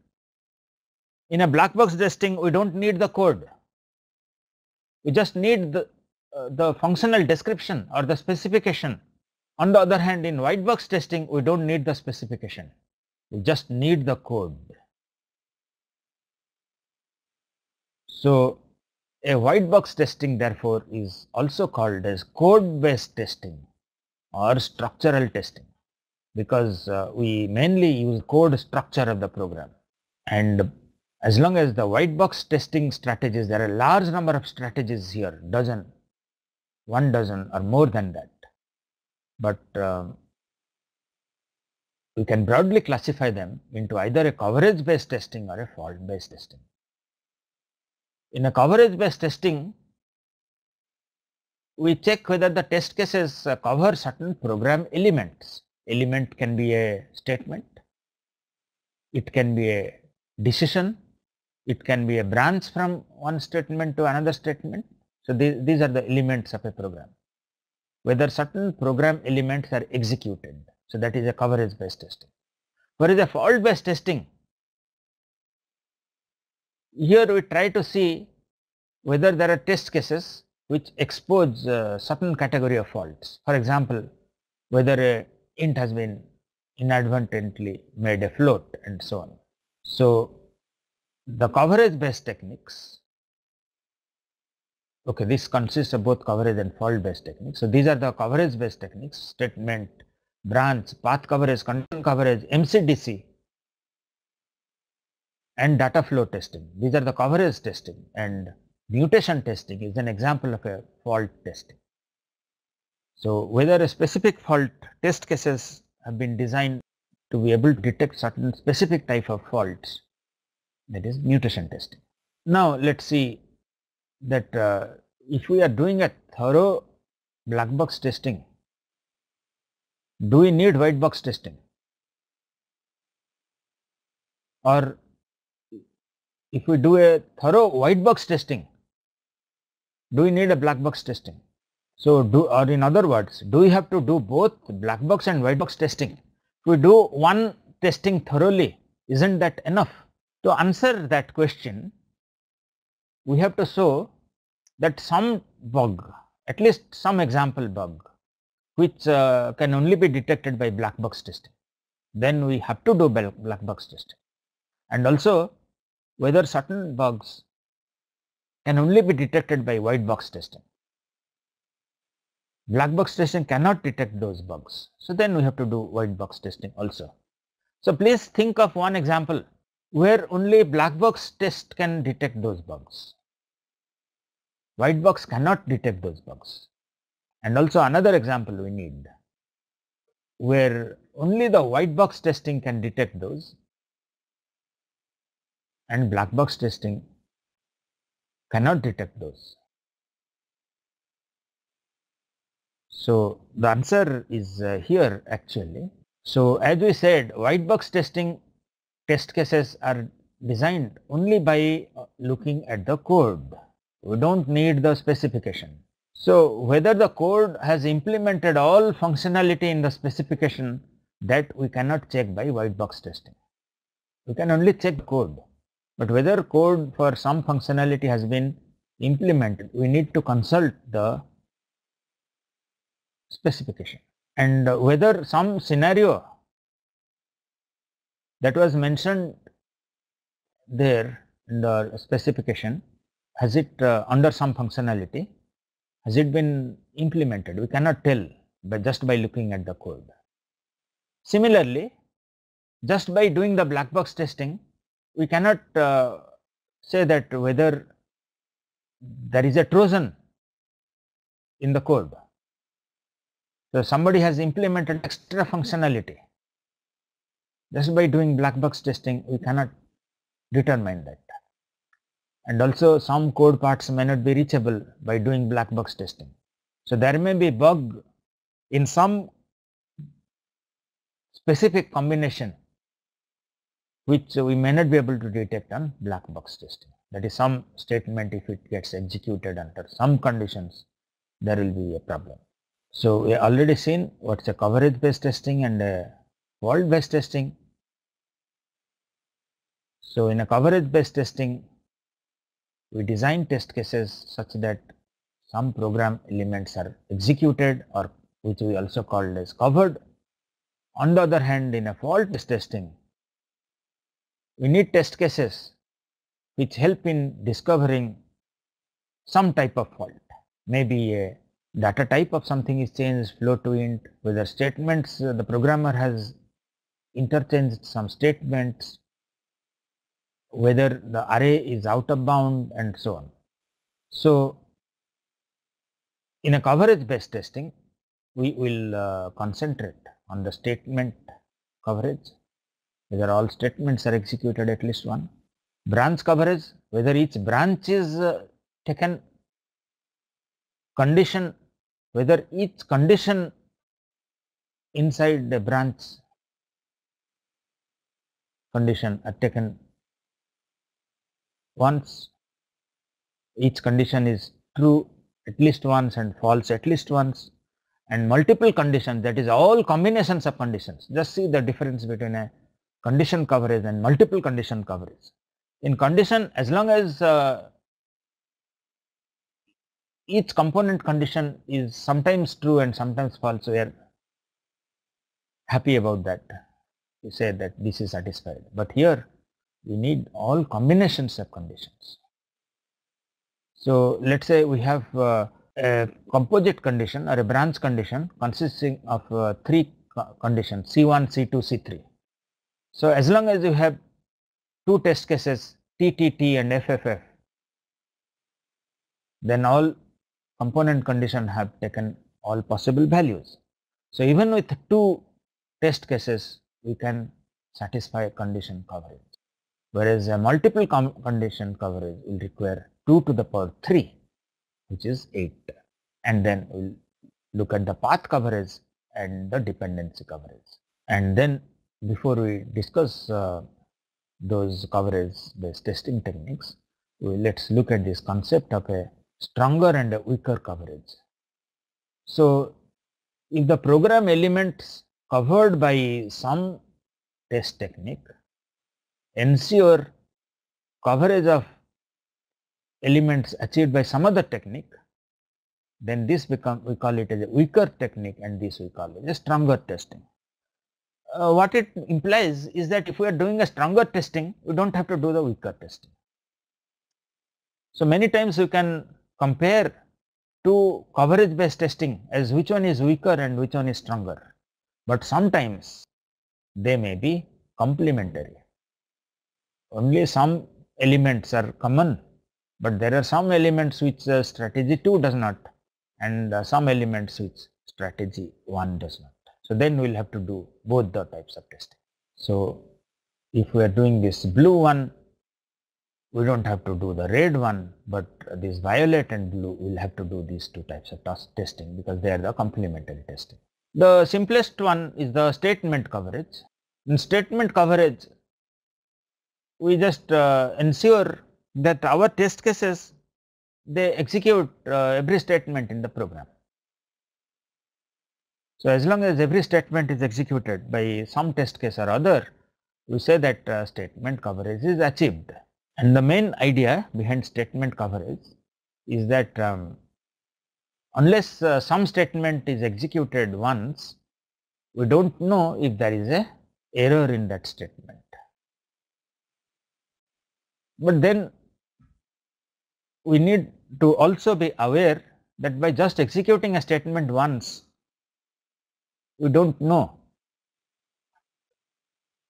in a black box testing we don't need the code. We just need the functional description or the specification. On the other hand, in white box testing we don't need the specification. We just need the code. So a white box testing therefore is also called as code based testing or structural testing, because we mainly use code structure of the program. And as long as the white box testing strategies, there are a large number of strategies here, one dozen or more than that, but we can broadly classify them into either a coverage based testing or a fault based testing. In a coverage based testing, we check whether the test cases cover certain program elements. Element can be a statement, it can be a decision, it can be a branch from one statement to another statement. So these are the elements of a program. Whether certain program elements are executed. So that is a coverage based testing. Whereas a fault based testing, here we try to see whether there are test cases which expose certain category of faults. For example, whether a int has been inadvertently made a float and so on. So the coverage based techniques, okay, this consists of both coverage and fault based techniques. So these are the coverage based techniques: statement, branch, path coverage, condition coverage, MCDC, and data flow testing. These are the coverage testing, and mutation testing is an example of a fault testing. So whether a specific fault test cases have been designed to be able to detect certain specific type of faults, that is mutation testing. Now let's see that if we are doing a thorough black box testing, do we need white box testing? Or if we do a thorough white box testing, do we need a black box testing? So or in other words, do we have to do both black box and white box testing? If we do one testing thoroughly, isn't that enough? To answer that question, we have to show that some bug, at least some example bug, which can only be detected by black box testing, then we have to do black box testing. And also whether certain bugs can only be detected by white box testing. black box testing cannot detect those bugs. So then we have to do white box testing also. So please think of one example where only black box test can detect those bugs. White box cannot detect those bugs. And also another example we need where only the white box testing can detect those and black box testing cannot detect those. So the answer is here actually. So as we said, white box testing test cases are designed only by looking at the code. We don't need the specification. So whether the code has implemented all functionality in the specification, that we cannot check by white box testing. We can only check code, but whether code for some functionality has been implemented, we need to consult the specification. And whether some scenario that was mentioned there in the specification, has it under some functionality, has it been implemented? We cannot tell just by looking at the code. Similarly, just by doing the black box testing, we cannot say that whether there is a Trojan in the code. So somebody has implemented extra functionality. Just by doing black box testing, we cannot determine that. And also some code parts may not be reachable by doing black box testing. So there may be bug in some specific combination which we may not be able to detect on black box testing. That is, some statement, if it gets executed under some conditions, there will be a problem. So we already seen what's a coverage based testing and a fault based testing. So in a coverage based testing, we design test cases such that some program elements are executed, or which we also called as covered. On the other hand, in a fault based testing, we need test cases which help in discovering some type of fault. Maybe a data type of something is changed, float to int, whether statements, the programmer has interchanged some statements, whether the array is out of bound, and so on. So in a coverage based testing, we will concentrate on the statement coverage, whether all statements are executed at least one. Branch coverage, whether each branch is taken condition, whether each condition inside the branch condition are taken once, each condition is true at least once and false at least once, and multiple conditions, that is all combinations of conditions. Just see the difference between a condition coverage and multiple condition coverage. In condition, as long as each component condition is sometimes true and sometimes false, we are happy about that. We say that this is satisfied. But here we need all combinations of conditions. So let's say we have a composite condition or a branch condition consisting of three conditions, C1, C2, C3. So as long as you have two test cases, TTT and FFF, then all component condition have taken all possible values. So even with two test cases, we can satisfy condition coverage, whereas a multiple condition coverage will require 2 to the power 3, which is 8. And then we'll look at the path coverage and the dependency coverage. And then before we discuss those coverage based testing techniques, let's look at this concept of a stronger and a weaker coverage. So if the program elements covered by some test technique ensure coverage of elements achieved by some other technique, then this we call it as a weaker technique, and this we call it a stronger testing. What it implies is that if we are doing a stronger testing, we don't have to do the weaker testing. So many times you can compare to coverage based testing as which one is weaker and which one is stronger, but sometimes they may be complementary. Only some elements are common, but there are some elements which strategy 2 does not, and some elements which strategy 1 does not. So then we will have to do both the types of testing. So if we are doing this blue one, we don't have to do the red one, but this violet and blue will have to do these two types of testing because they are the complementary testing. The simplest one is the statement coverage. In statement coverage, we just ensure that our test cases, they execute every statement in the program. So as long as every statement is executed by some test case or other, we say that statement coverage is achieved. And the main idea behind statement coverage is that unless some statement is executed once, we don't know if there is a error in that statement. But then we need to also be aware that by just executing a statement once, we don't know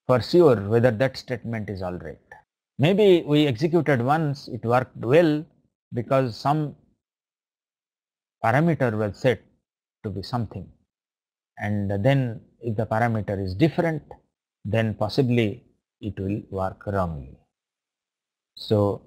for sure whether that statement is all right. Maybe we executed once, it worked well because some parameter was set to be something, and then if the parameter is different, then possibly it will work wrongly. So,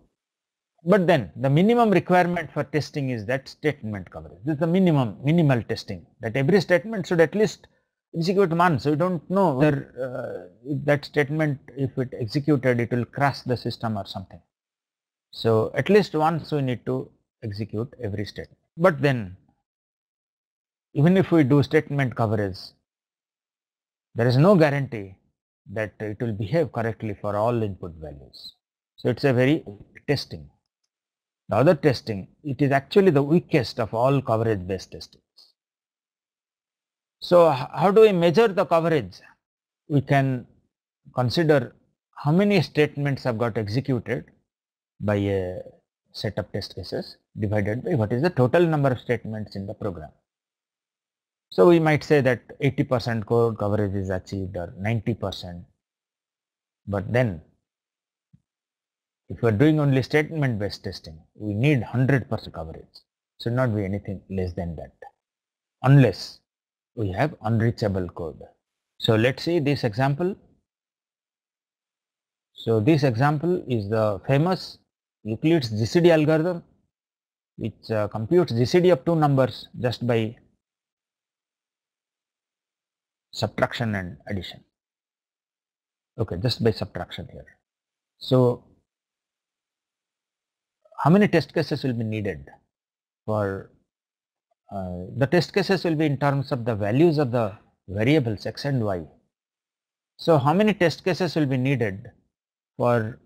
but then the minimum requirement for testing is that statement coverage. This is the minimal testing, that every statement should at least execute once. So we don't know whether if that statement, if it executed, it will crash the system or something. So at least once we need to execute every statement. But then even if we do statement coverage, there is no guarantee that it will behave correctly for all input values. So it's a very weak testing. The other testing, it is actually the weakest of all coverage based testings. So how do we measure the coverage? We can consider how many statements have got executed by a set of test cases divided by what is the total number of statements in the program. So we might say that 80% code coverage is achieved or 90%, but then if we are doing only statement based testing, we need 100% coverage. Should not be anything less than that, unless we have unreachable code. So let's see this example. So this example is the famous Euclid's GCD algorithm, which computes GCD of two numbers just by subtraction and addition. Okay, just by subtraction here. So how many test cases will be needed for the test cases will be in terms of the values of the variables x and y. So how many test cases will be needed for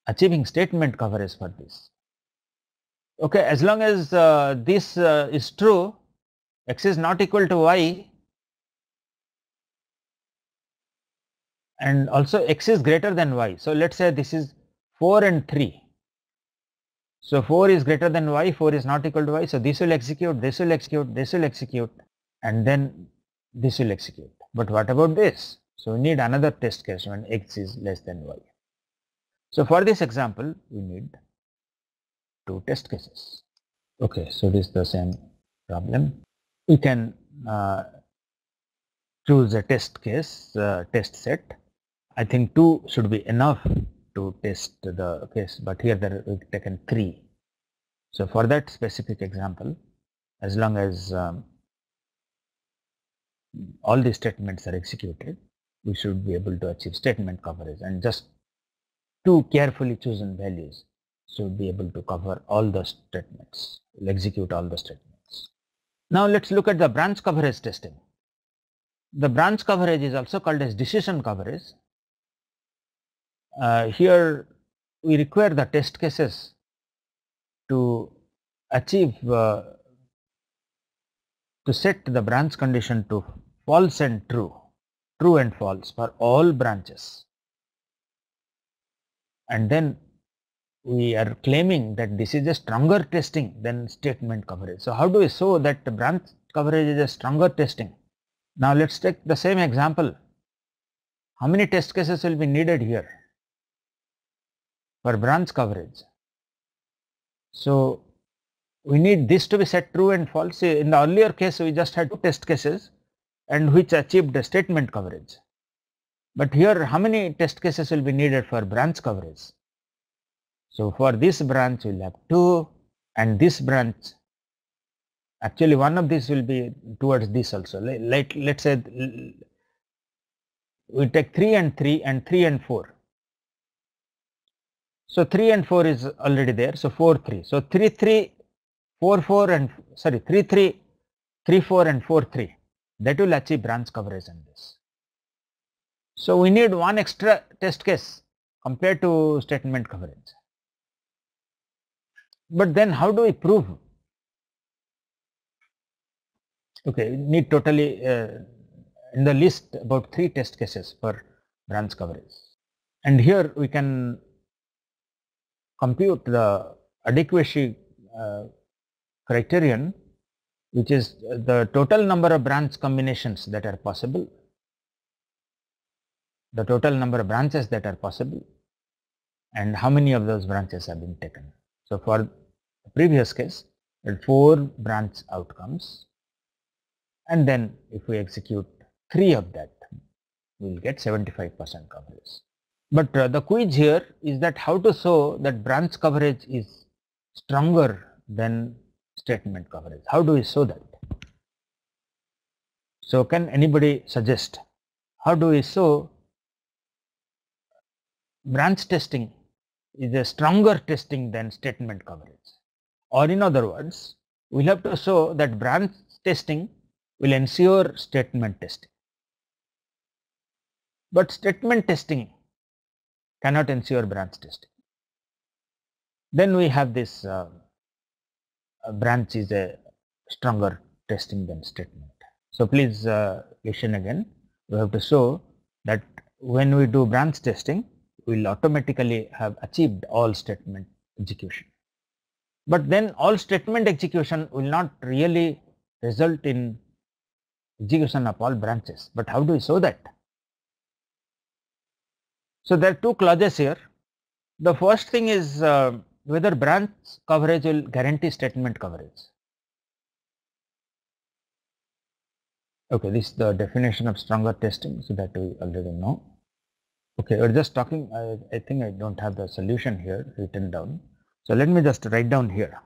achieving statement coverage for this? Okay, as long as this is true, x is not equal to y, and also x is greater than y. So let's say this is 4 and 3. So 4 is greater than y, 4 is not equal to y. So this will execute, this will execute, this will execute, and then this will execute. But what about this? So we need another test case when x is less than y. So for this example, we need 2 test cases. Okay, so this is the same problem. We can choose a test case, test set. I think 2 should be enough to test the case, but here there we've taken 3. So for that specific example, as long as all the statements are executed, we should be able to achieve statement coverage, and just 2 carefully chosen values should be able to cover all the statements, will execute all the statements. Now let's look at the branch coverage testing. The branch coverage is also called as decision coverage. Here we require the test cases to achieve, to set the branch condition to false and true, true and false for all branches, and then we are claiming that this is a stronger testing than statement coverage. So how do we show that the branch coverage is a stronger testing? Now let's take the same example. How many test cases will be needed here for branch coverage? So we need this to be set true and false. In the earlier case, we just had 2 test cases and which achieved the statement coverage. But here, how many test cases will be needed for branch coverage? So for this branch, we'll have 2, and this branch, actually one of these will be towards this also. Let's say we take 3 and 3 and 3 and 4. So 3 and 4 is already there. So 4, 3. So 3, 3, 4, 4 and 3, 3, 3, 4 and 4, 3. That will achieve branch coverage in this. So we need one extra test case compared to statement coverage. But then how do we prove? Okay, we need totally in the list about 3 test cases for branch coverage. And here we can compute the adequacy criterion, which is the total number of branch combinations that are possible, the total number of branches that are possible, and how many of those branches have been taken. So for the previous case, there are 4 branch outcomes, and then if we execute 3 of that, we will get 75% coverage. But the quiz here is that how to show that branch coverage is stronger than statement coverage. How do we show that? So can anybody suggest how do we show branch testing is a stronger testing than statement coverage? Or in other words, we'll have to show that branch testing will ensure statement testing. But statement testing cannot ensure branch testing. Then we have this branch is a stronger testing than statement. So please listen again. We have to show that when we do branch testing, we will automatically have achieved all statement execution. But then all statement execution will not really result in execution of all branches. But how do we show that? So there are 2 clauses here. The first thing is whether branch coverage will guarantee statement coverage. Okay, this is the definition of stronger testing, so that we already know. Okay, we're just talking, I think I don't have the solution here written down. So let me just write down here.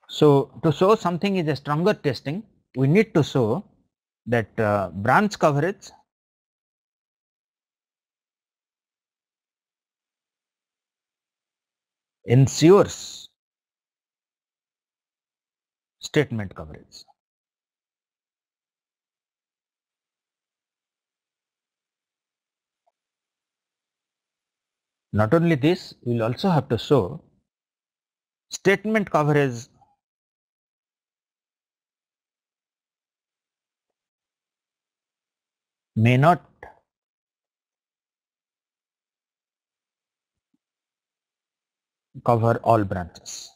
So to show something is a stronger testing, we need to show that branch coverage ensures statement coverage. Not only this, we will also have to show statement coverage may not cover all branches.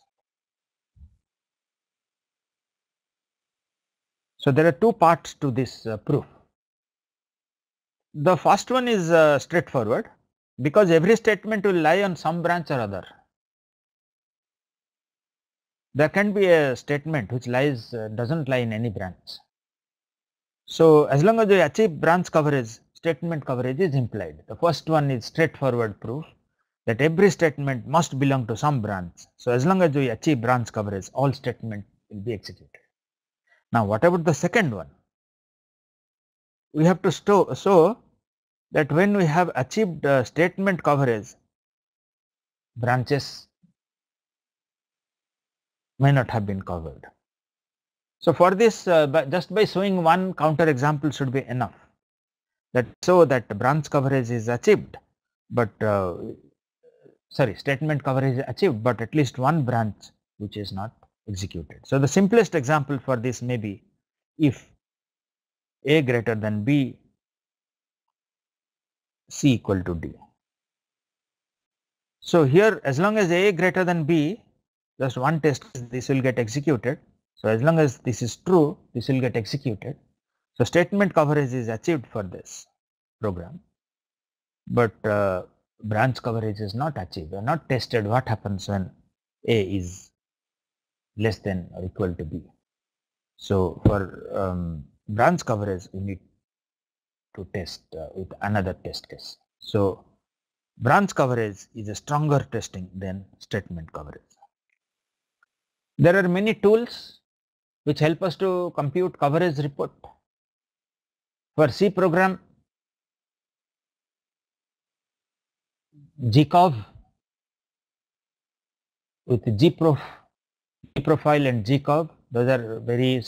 So there are 2 parts to this proof. The first one is straightforward, because every statement will lie on some branch or other. There can be a statement which lies doesn't lie in any branch. So as long as we achieve branch coverage, statement coverage is implied. The first one is straightforward proof that every statement must belong to some branch. So as long as we achieve branch coverage, all statement will be executed. Now what about the second one? We have to show that when we have achieved statement coverage, branches may not have been covered. So for this, just by showing one counter example should be enough, that so that branch coverage is achieved, but statement coverage is achieved, but at least one branch which is not executed. So the simplest example for this may be if A greater than B, C equal to D. So here, as long as A greater than B, just one test, this will get executed. So as long as this is true, this will get executed. So statement coverage is achieved for this program, but branch coverage is not achieved. We are not tested what happens when A is less than or equal to B. So for branch coverage, we need to test with another test case. So branch coverage is a stronger testing than statement coverage. There are many tools which help us to compute coverage report. For C program, GCOV with Gprofile and GCOV, those are very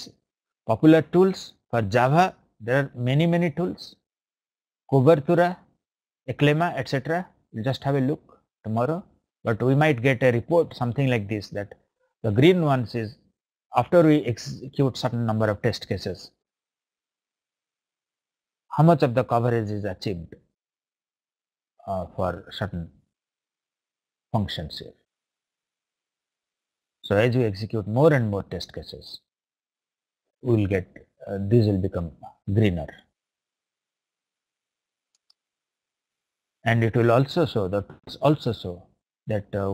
popular tools. For Java, there are many tools. Kubertura, Eclema, etc. We'll just have a look tomorrow, but we might get a report something like this, that the green ones is after we execute certain number of test cases, how much of the coverage is achieved for certain functions here. So as we execute more and more test cases, we will get these will become greener, and it will also show that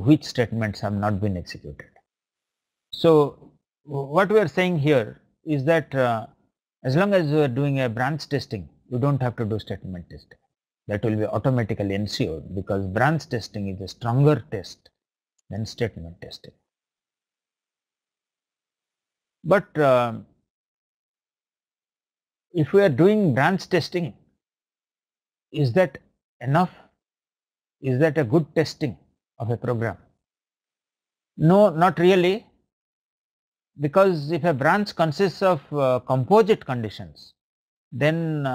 which statements have not been executed. So what we are saying here is that as long as we are doing a branch testing, you don't have to do statement testing. That will be automatically ensured, because branch testing is a stronger test than statement testing. But if we are doing branch testing, is that enough? Is that a good testing of a program? No, not really, because if a branch consists of composite conditions, then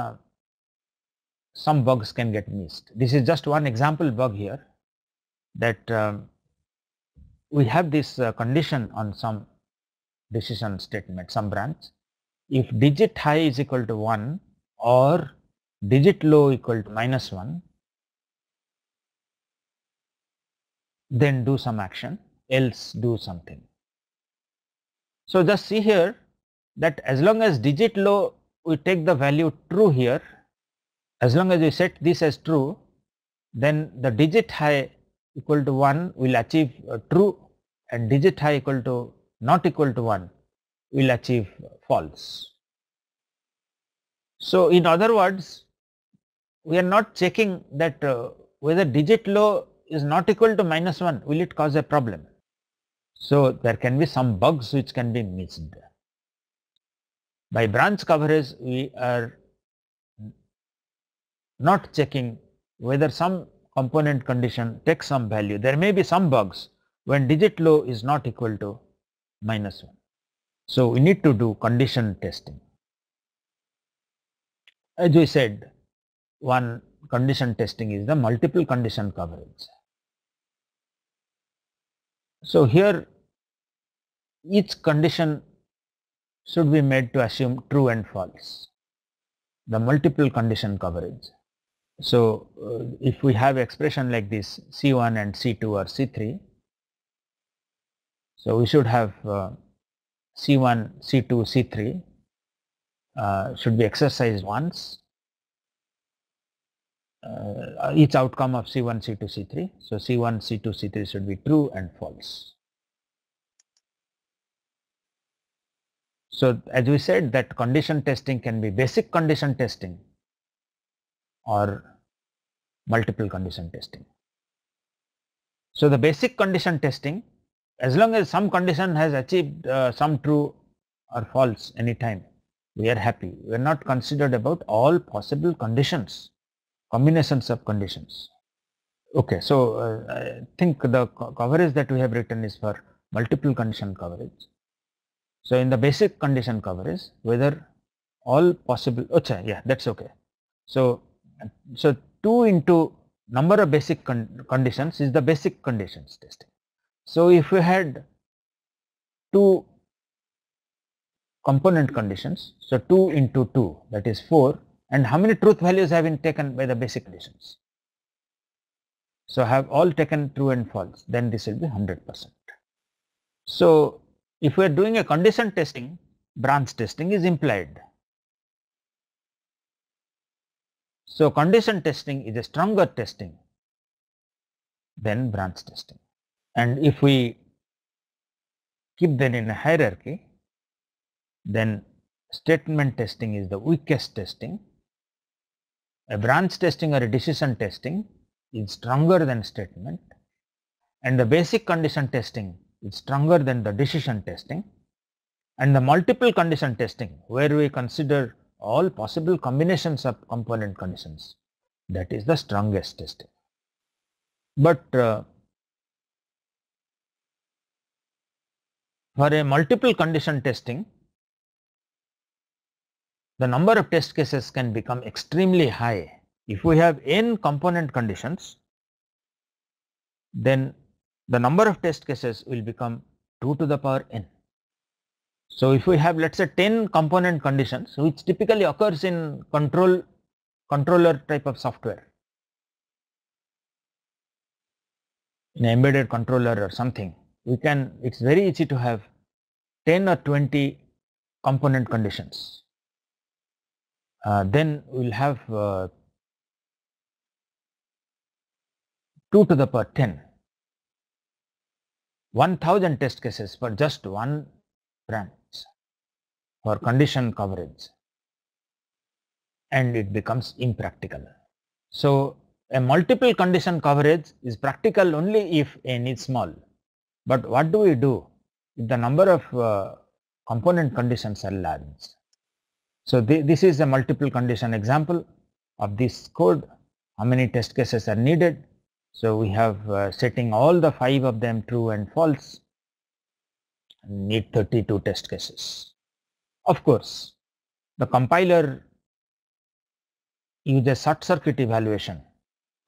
some bugs can get missed. This is just one example bug here, that we have this condition on some decision statement, some branch. If digit high is equal to 1 or digit low equal to -1, then do some action, else do something. So just see here that as long as digit low, we take the value true here, as long as we set this as true, then the digit high equal to 1 will achieve true, and digit high equal to not equal to 1 will achieve false. So in other words, we are not checking that whether digit low is not equal to -1, will it cause a problem? So there can be some bugs which can be missed. By branch coverage, we are not checking whether some component condition takes some value. There may be some bugs when digit low is not equal to -1. So we need to do condition testing. As we said, one condition testing is the multiple condition coverage. So here each condition should be made to assume true and false, the multiple condition coverage. So if we have expression like this, C1 and C2 or C3, so we should have C1, C2, C3 should be exercised once, each outcome of C1, C2, C3. So C1, C2, C3 should be true and false. So as we said, that condition testing can be basic condition testing or multiple condition testing. So the basic condition testing, as long as some condition has achieved some true or false anytime, we are happy. We are not considered about all possible conditions, combinations of conditions. Okay, so I think the coverage that we have written is for multiple condition coverage. So in the basic condition coverage, whether all possible, yeah, that's okay. So 2 into number of basic conditions is the basic conditions testing. So if we had 2 component conditions, so 2 into 2, that is 4, and how many truth values have been taken by the basic conditions? So have all taken true and false, then this will be 100%. So if we are doing a condition testing, branch testing is implied. So condition testing is a stronger testing than branch testing. And if we keep them in a hierarchy, then statement testing is the weakest testing. A branch testing or a decision testing is stronger than statement, and the basic condition testing is stronger than the decision testing, and the multiple condition testing, where we consider all possible combinations of component conditions, that is the strongest testing. But for a multiple condition testing, the number of test cases can become extremely high. If we have n component conditions, then the number of test cases will become 2 to the power n. So if we have, let's say, 10 component conditions, which typically occurs in controller type of software, in embedded controller or something, it's very easy to have 10 or 20 component conditions. Then we'll have 2 to the power 10, 1000 test cases for just one branch for condition coverage, and it becomes impractical. So a multiple condition coverage is practical only if n is small. But what do we do if the number of component conditions are large? So this is a multiple condition example of this code. How many test cases are needed? So we have setting all the 5 of them true and false, need 32 test cases. Of course, the compiler uses short circuit evaluation,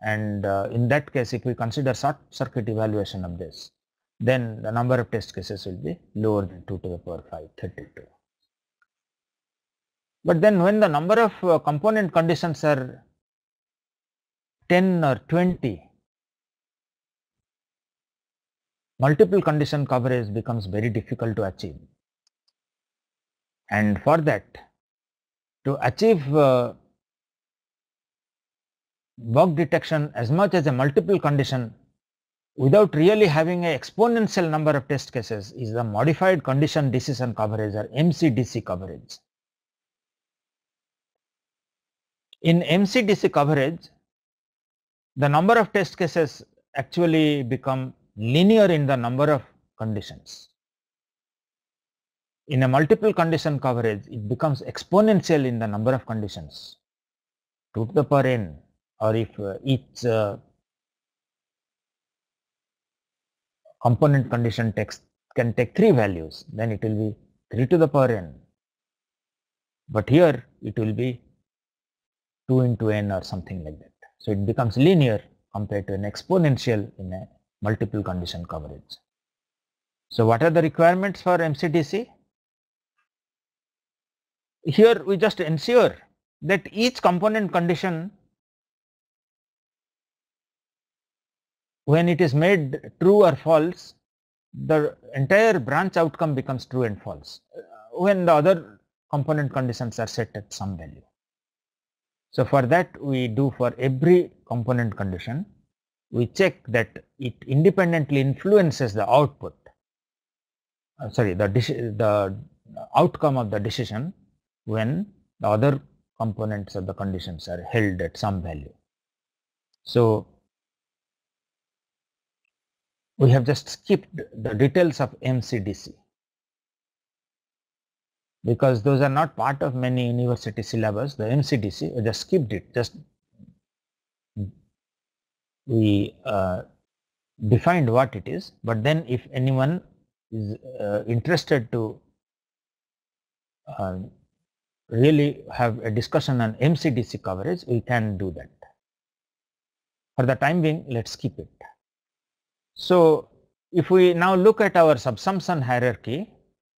and in that case, if we consider short circuit evaluation of this, then the number of test cases will be lower than 2 to the power 5, 32. But then when the number of component conditions are 10 or 20, multiple condition coverage becomes very difficult to achieve. And for that, to achieve bug detection as much as a multiple condition without really having an exponential number of test cases is the modified condition decision coverage, or MCDC coverage. In MCDC coverage, the number of test cases actually become linear in the number of conditions. In a multiple condition coverage, it becomes exponential in the number of conditions, 2 to the power n, or if each component condition can take 3 values, then it will be 3 to the power n. But here it will be 2 into n or something like that. So it becomes linear compared to an exponential in a multiple condition coverage. So what are the requirements for MCDC? Here we just ensure that each component condition, when it is made true or false, the entire branch outcome becomes true and false when the other component conditions are set at some value. So for that, we do for every component condition, we check that it independently influences the output, the outcome of the decision when the other components of the conditions are held at some value. So we have just skipped the details of MCDC because those are not part of many university syllabus. The MCDC, we just skipped it. Just we defined what it is, but then if anyone is interested to really have a discussion on MCDC coverage, we can do that. For the time being, let's skip it. So if we now look at our subsumption hierarchy,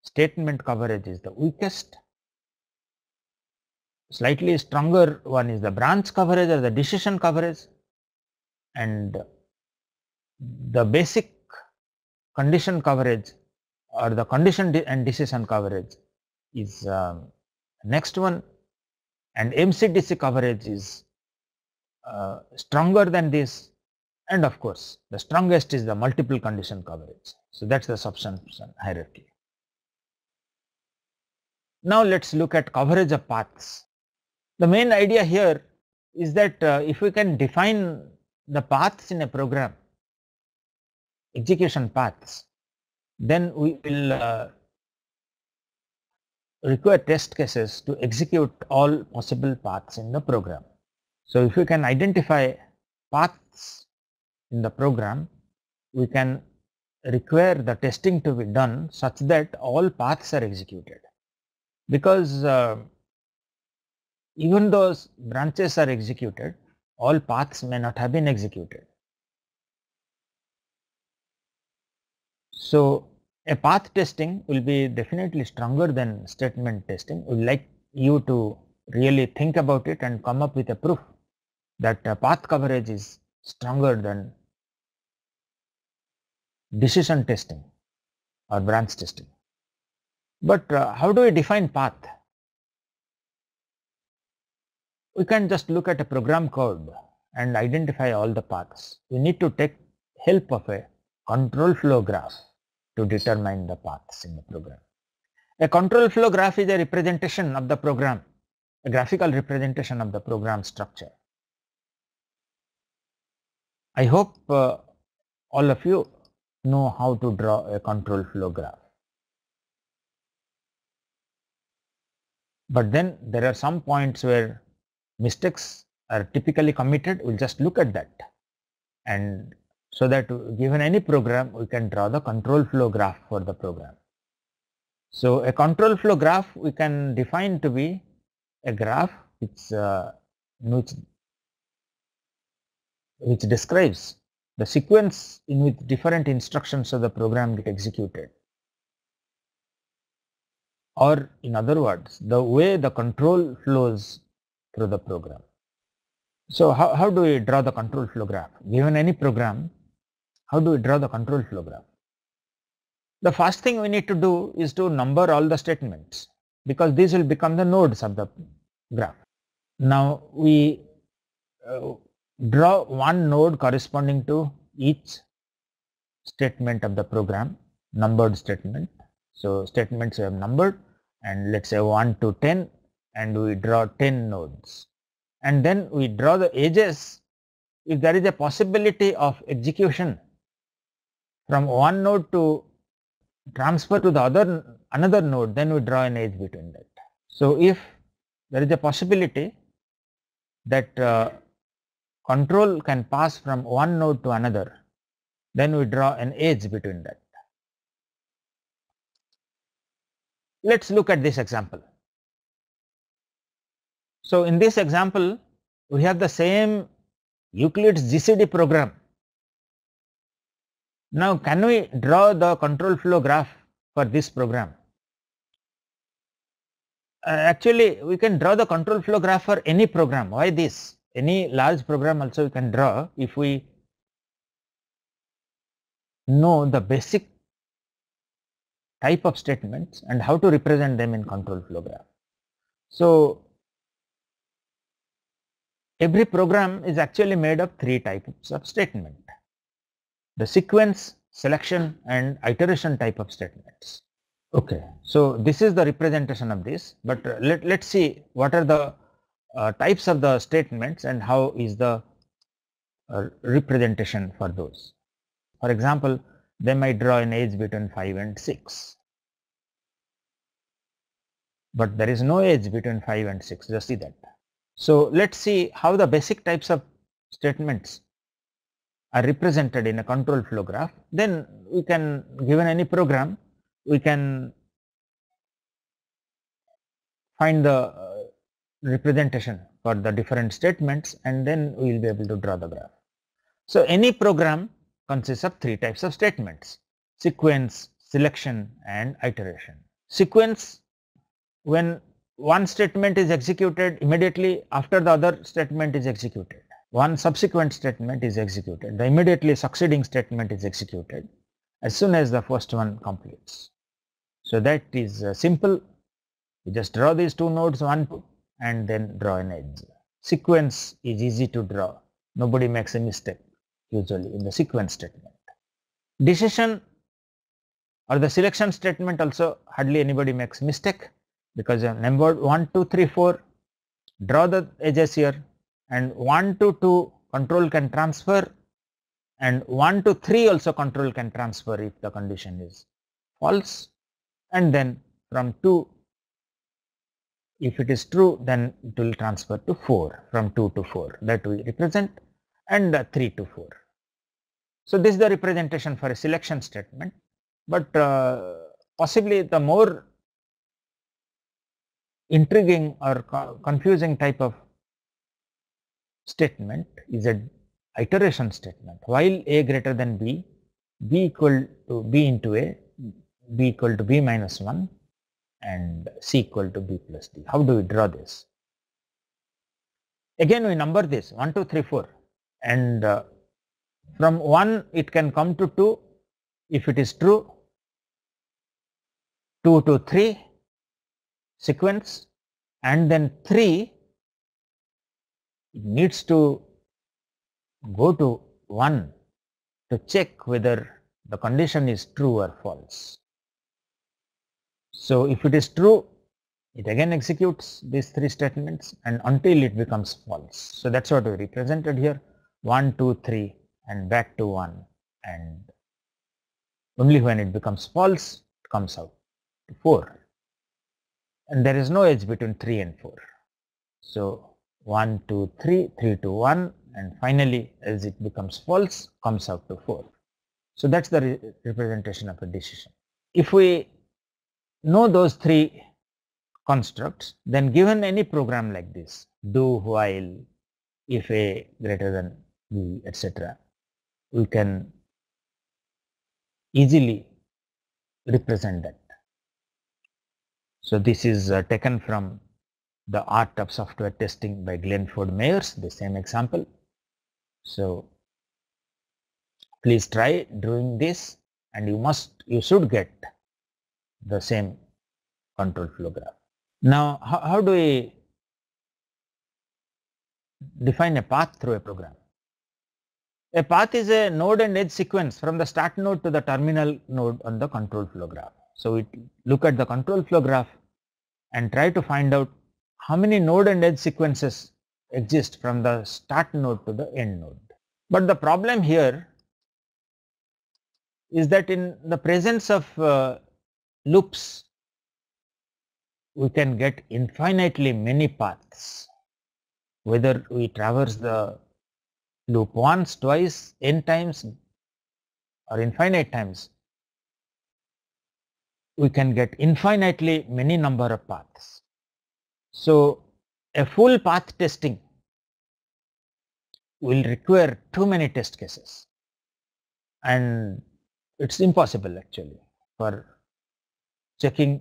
statement coverage is the weakest. Slightly stronger one is the branch coverage or the decision coverage, and the basic condition coverage or the condition and decision coverage is next one, and MCDC coverage is stronger than this, and of course the strongest is the multiple condition coverage. So that's the subsumption hierarchy. Now let's look at coverage of paths. The main idea here is that if we can define the paths in a program, execution paths, then we will require test cases to execute all possible paths in the program. So if we can identify paths in the program, we can require the testing to be done such that all paths are executed, because even though branches are executed, all paths may not have been executed. So a path testing will be definitely stronger than statement testing. We would like you to really think about it and come up with a proof that path coverage is stronger than decision testing or branch testing. But how do we define path? We can just look at a program code and identify all the paths. We need to take help of a control flow graph to determine the paths in the program. A control flow graph is a representation of the program, a graphical representation of the program structure. I hope all of you know how to draw a control flow graph. But then there are some points where mistakes are typically committed. We'll just look at that, and so that given any program we can draw the control flow graph for the program. So a control flow graph we can define to be a graph which describes the sequence in which different instructions of the program get executed, or in other words, the way the control flows through the program. So how do we draw the control flow graph? Given any program, how do we draw the control flow graph? The first thing we need to do is to number all the statements, because these will become the nodes of the graph. Now we draw one node corresponding to each statement of the program, numbered statement. So statements we have numbered, and let's say 1 to 10, and we draw 10 nodes, and then we draw the edges. If there is a possibility of execution from one node to transfer to the another node, then we draw an edge between that. So if there is a possibility that control can pass from one node to another, then we draw an edge between that. Let's look at this example. So in this example, we have the same Euclid's GCD program. Now can we draw the control flow graph for this program? Actually we can draw the control flow graph for any program. Why this? Any large program also we can draw if we know the basic type of statements and how to represent them in control flow graph. So every program is actually made of three types of statement: the sequence, selection, and iteration type of statements. Okay, so this is the representation of this, but let's see what are the types of the statements and how is the representation for those. For example, they might draw an edge between 5 and 6, but there is no edge between 5 and 6, just see that. So let's see how the basic types of statements are represented in a control flow graph. Then we can, given any program, we can find the representation for the different statements, and then we will be able to draw the graph. So any program consists of three types of statements: sequence, selection, and iteration. Sequence, when one statement is executed, immediately after the other statement is executed. one subsequent statement is executed. The immediately succeeding statement is executed as soon as the first one completes. So that is simple. You just draw these two nodes 1, 2 and then draw an edge. Sequence is easy to draw. Nobody makes a mistake usually in the sequence statement. Decision or the selection statement also hardly anybody makes mistake, because number 1, 2, 3, 4, draw the edges here, and 1 to 2 control can transfer, and 1 to 3 also control can transfer if the condition is false, and then from 2, if it is true, then it will transfer to 4, from 2 to 4, that we represent, and 3 to 4. So this is the representation for a selection statement, but possibly the more intriguing or confusing type of statement is an iteration statement. While a greater than b, b equal to b into a, b equal to b minus 1, and c equal to b plus d. How do we draw this? Again we number this 1, 2, 3, 4, and from 1 it can come to 2 if it is true, 2 to 3 sequence, and then 3 it needs to go to 1 to check whether the condition is true or false. So if it is true, it again executes these 3 statements and until it becomes false. So that's what we represented here, 1, 2, 3 and back to 1, and only when it becomes false it comes out to 4, and there is no edge between 3 and 4. So 1, 2, 3, 3 to 1, and finally as it becomes false comes out to 4. So that's the representation of a decision. If we know those 3 constructs, then given any program like this, do, while, if a greater than b, etc., we can easily represent that. So this is taken from The Art of Software Testing by Glenford Mayers, the same example. So please try doing this, and you should get the same control flow graph. Now how do we define a path through a program? A path is a node and edge sequence from the start node to the terminal node on the control flow graph. So we look at the control flow graph and try to find out how many node and edge sequences exist from the start node to the end node. But the problem here is that in the presence of loops, we can get infinitely many paths, whether we traverse the loop once, twice, n times or infinite times, we can get infinitely many number of paths. So a full path testing will require too many test cases, and it's impossible actually for checking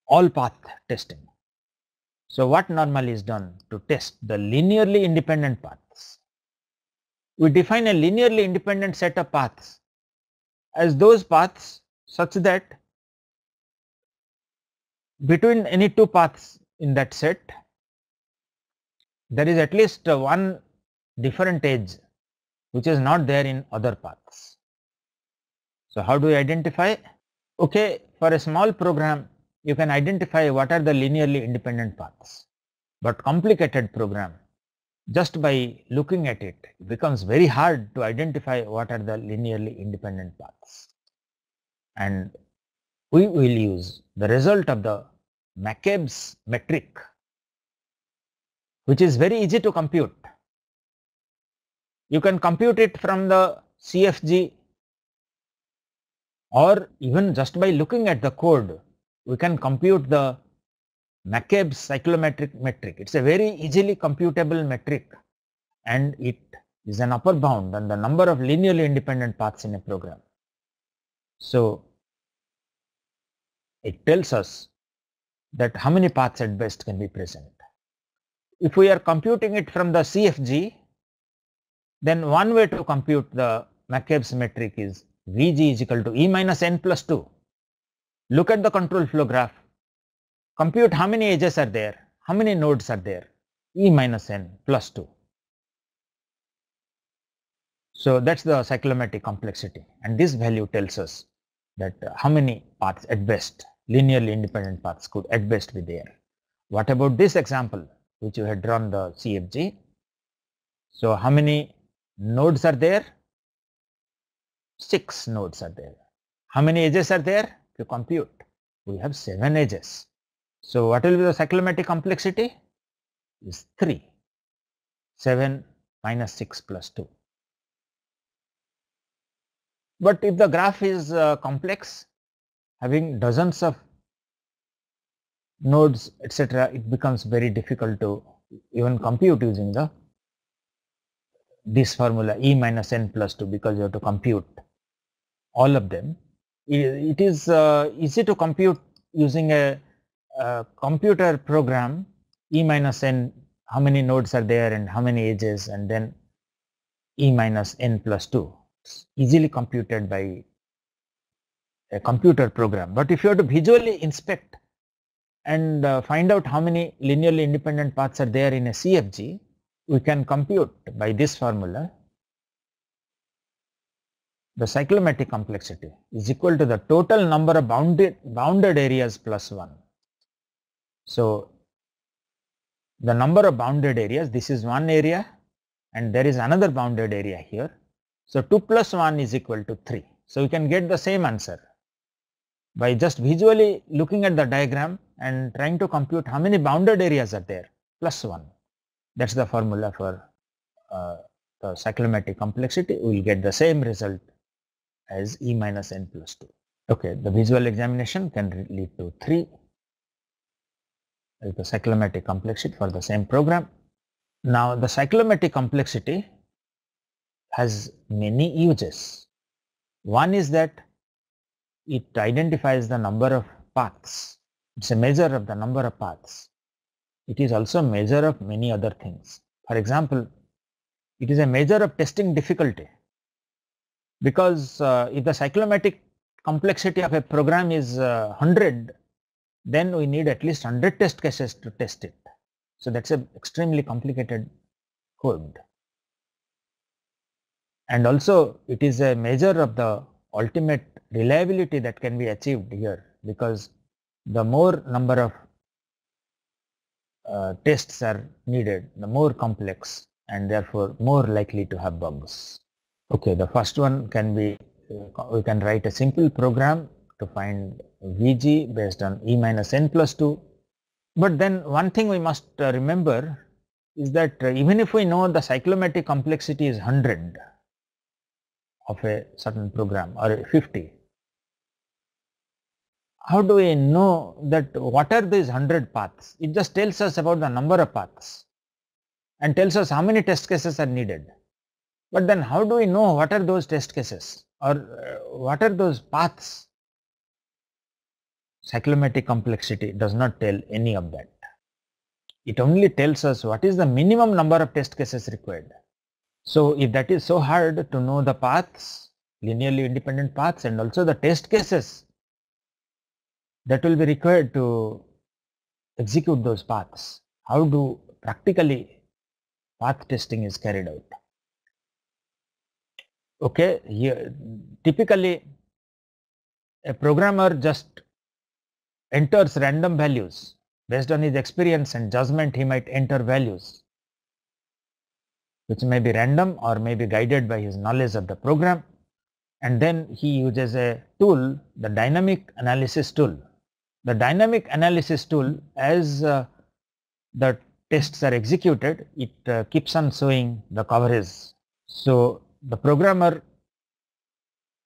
all path testing. So what normally is done to test the linearly independent paths? We define a linearly independent set of paths as those paths such that between any 2 paths in that set, there is at least one different edge which is not there in other paths. So how do we identify? Okay, for a small program you can identify what are the linearly independent paths, but complicated program, just by looking at it, it becomes very hard to identify what are the linearly independent paths. And we will use the result of the McCabe's metric, which is very easy to compute. You can compute it from the CFG, or even just by looking at the code, we can compute the McCabe's cyclomatic metric. It's a very easily computable metric, and it is an upper bound on the number of linearly independent paths in a program. So it tells us that how many paths at best can be present. If we are computing it from the CFG, then one way to compute the McCabe's metric is Vg is equal to E minus n plus 2. Look at the control flow graph. Compute how many edges are there, how many nodes are there, E minus n plus 2. So that's the cyclomatic complexity, and this value tells us that how many paths at best, linearly independent paths could at best be there. What about this example which you had drawn the CFG? So how many nodes are there? 6 nodes are there. How many edges are there? To compute, we have 7 edges. So what will be the cyclomatic complexity? Is 3. 7 minus 6 plus 2. But if the graph is complex, having dozens of nodes, etc., it becomes very difficult to even compute using this formula E minus n plus 2, because you have to compute all of them. It is easy to compute using a computer program, E minus n, how many nodes are there and how many edges, and then E minus n plus 2. It's easily computed by a computer program. But if you have to visually inspect and find out how many linearly independent paths are there in a CFG, we can compute by this formula. The cyclomatic complexity is equal to the total number of bounded areas plus 1. So the number of bounded areas, this is one area and there is another bounded area here. So 2 plus 1 is equal to 3. So you can get the same answer by just visually looking at the diagram and trying to compute how many bounded areas are there, plus 1. That's the formula for the cyclomatic complexity. We will get the same result as E minus n plus 2. Okay, the visual examination can lead to 3 as the cyclomatic complexity for the same program. Now the cyclomatic complexity has many uses. One is that it identifies the number of paths. It's a measure of the number of paths. It is also a measure of many other things. For example, it is a measure of testing difficulty, because if the cyclomatic complexity of a program is 100, then we need at least 100 test cases to test it. So that's an extremely complicated code. And also it is a measure of the ultimate reliability that can be achieved here, because the more number of tests are needed, the more complex and therefore more likely to have bugs. Okay, the first one can be, we can write a simple program to find Vg based on E minus n plus 2. But then one thing we must remember is that even if we know the cyclomatic complexity is 100 of a certain program or 50, how do we know that what are these 100 paths? It just tells us about the number of paths and tells us how many test cases are needed. But then how do we know what are those test cases or what are those paths? Cyclomatic complexity does not tell any of that. It only tells us what is the minimum number of test cases required. So if that is so hard to know the paths, linearly independent paths, and also the test cases that will be required to execute those paths, how do practically path testing is carried out? Okay, here typically a programmer just enters random values. Based on his experience and judgment, he might enter values which may be random or may be guided by his knowledge of the program, and then he uses a tool, the dynamic analysis tool. The dynamic analysis tool, as the tests are executed, it keeps on showing the coverage. So the programmer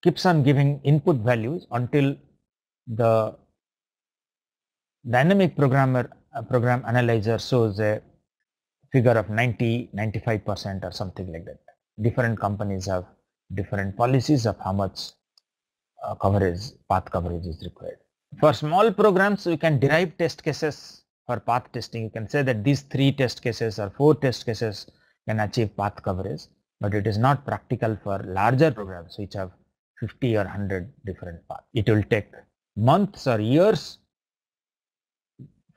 keeps on giving input values until the dynamic program analyzer shows a figure of 90-95% or something like that. Different companies have different policies of how much path coverage is required. For small programs, we can derive test cases for path testing. You can say that these 3 test cases or 4 test cases can achieve path coverage. but it is not practical for larger programs which have 50 or 100 different paths. It will take months or years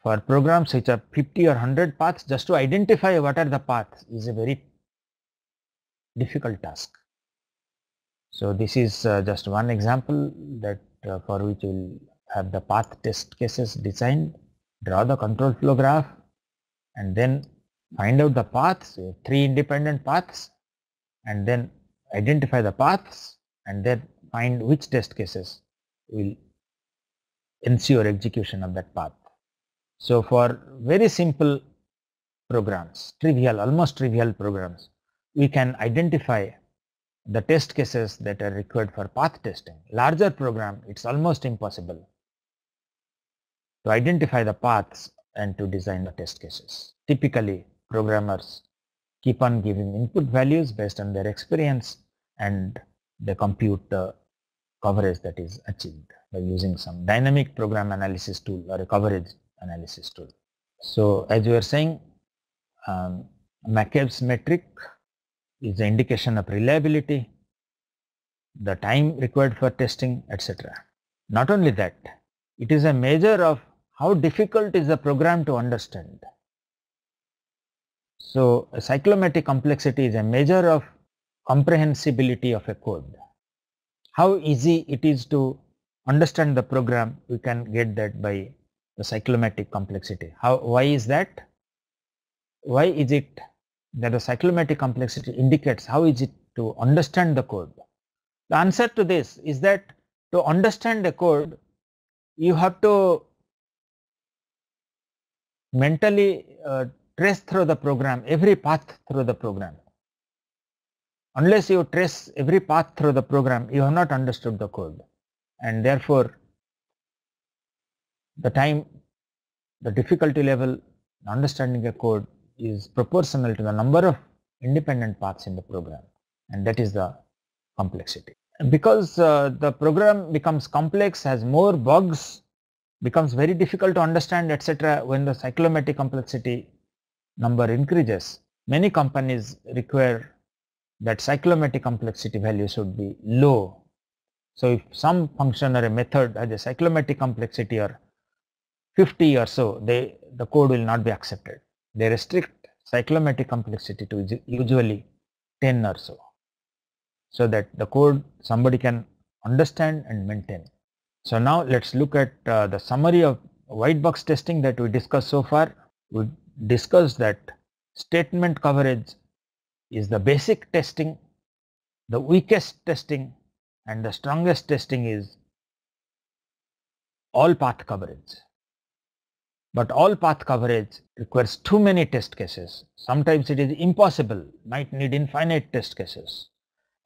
for programs which have 50 or 100 paths. Just to identify what are the paths is a very difficult task. So this is just one example that for which we will have the path test cases designed, draw the control flow graph, and then find out the paths, 3 independent paths, and then identify the paths, and then find which test cases will ensure execution of that path. So for very simple programs, trivial, almost trivial programs, we can identify the test cases that are required for path testing. Larger program, it's almost impossible to identify the paths and to design the test cases. Typically, programmers keep on giving input values based on their experience, and they compute the coverage that is achieved by using some dynamic program analysis tool or a coverage analysis tool. So as we were saying, McCabe's metric is the indication of reliability, the time required for testing, etc. Not only that, it is a measure of how difficult is the program to understand. So a cyclomatic complexity is a measure of comprehensibility of a code. How easy it is to understand the program, we can get that by the cyclomatic complexity. Why is that? Why is it that the cyclomatic complexity indicates how is it to understand the code? The answer to this is that to understand a code, you have to mentally trace through the program, every path through the program. Unless you trace every path through the program, you have not understood the code, and therefore the time, the difficulty level understanding a code is proportional to the number of independent paths in the program, and that is the complexity. And because the program becomes complex, has more bugs, becomes very difficult to understand, etc., when the cyclomatic complexity number increases, many companies require that cyclomatic complexity value should be low. So if some function or a method has a cyclomatic complexity or 50 or so, the code will not be accepted. They restrict cyclomatic complexity to usually 10 or so that the code somebody can understand and maintain. So now let's look at the summary of white box testing that we discussed so far. We discussed that statement coverage is the basic testing, the weakest testing, and the strongest testing is all path coverage. But all path coverage requires too many test cases. Sometimes it is impossible, might need infinite test cases,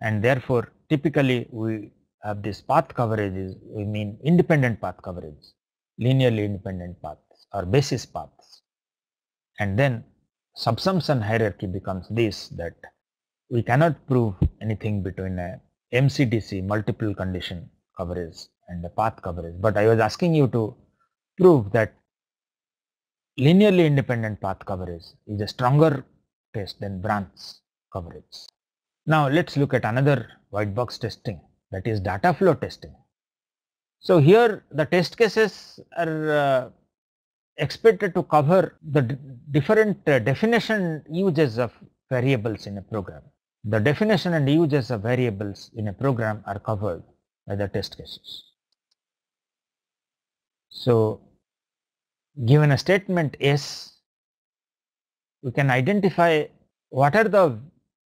and therefore typically we have this path coverage, we mean independent path coverage, linearly independent paths or basis paths. And then subsumption hierarchy becomes this, that we cannot prove anything between a MCDC, multiple condition coverage, and the path coverage. But I was asking you to prove that linearly independent path coverage is a stronger test than branch coverage. Now let's look at another white box testing, that is data flow testing. So here the test cases are expected to cover the different definition uses of variables in a program. The definition and uses of variables in a program are covered by the test cases. So given a statement S, we can identify what are the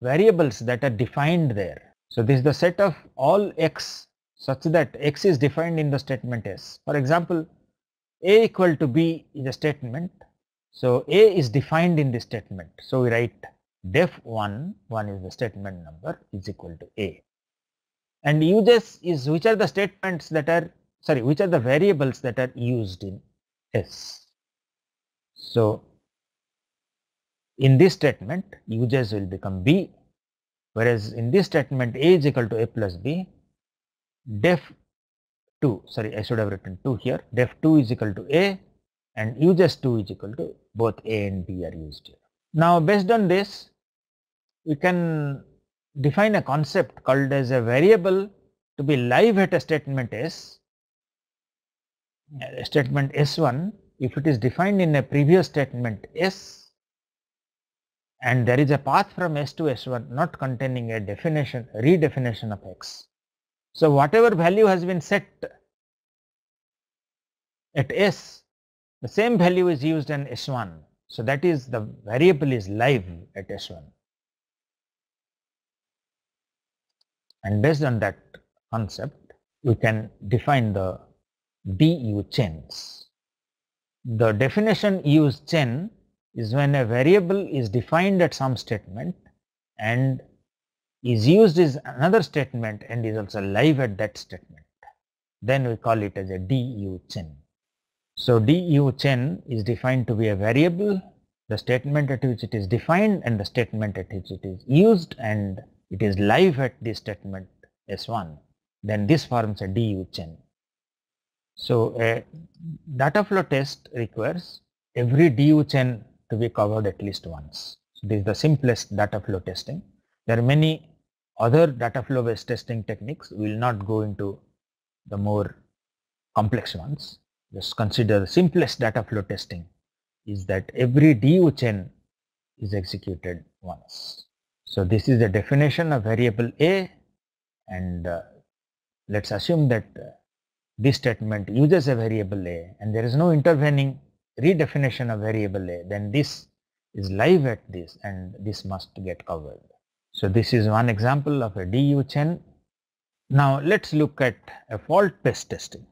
variables that are defined there. So this is the set of all x such that x is defined in the statement S. For example, A equal to B is a statement. So A is defined in this statement. So we write def1, 1 is the statement number, is equal to A. And uses is which are the statements that are, which are the variables that are used in S. So in this statement, uses will become B, whereas in this statement A is equal to A plus B, def2, I should have written 2 here, def2 is equal to A, and uses 2 is equal to both A and B are used here. Now based on this, we can define a concept called as a variable to be live at a statement S, statement S1, if it is defined in a previous statement S and there is a path from S to S1 not containing a redefinition of X. So whatever value has been set at S, the same value is used in S1. So that is, the variable is live at S1. And based on that concept, we can define the DU chains. The definition use chain is when a variable is defined at some statement and is used in another statement and is also live at that statement. Then we call it as a DU chain. So DU chain is defined to be a variable, the statement at which it is defined and the statement at which it is used, and it is live at the statement S1. Then this forms a DU chain. So a data flow test requires every DU chain to be covered at least once. So this is the simplest data flow testing. There are many other data flow based testing techniques. We will not go into the more complex ones. Just consider the simplest data flow testing is that every DU chain is executed once. So this is the definition of variable A, and let's assume that this statement uses a variable A and there is no intervening redefinition of variable A, then this is live at this and this must get covered. So this is one example of a DU chain. Now let's look at a fault based testing.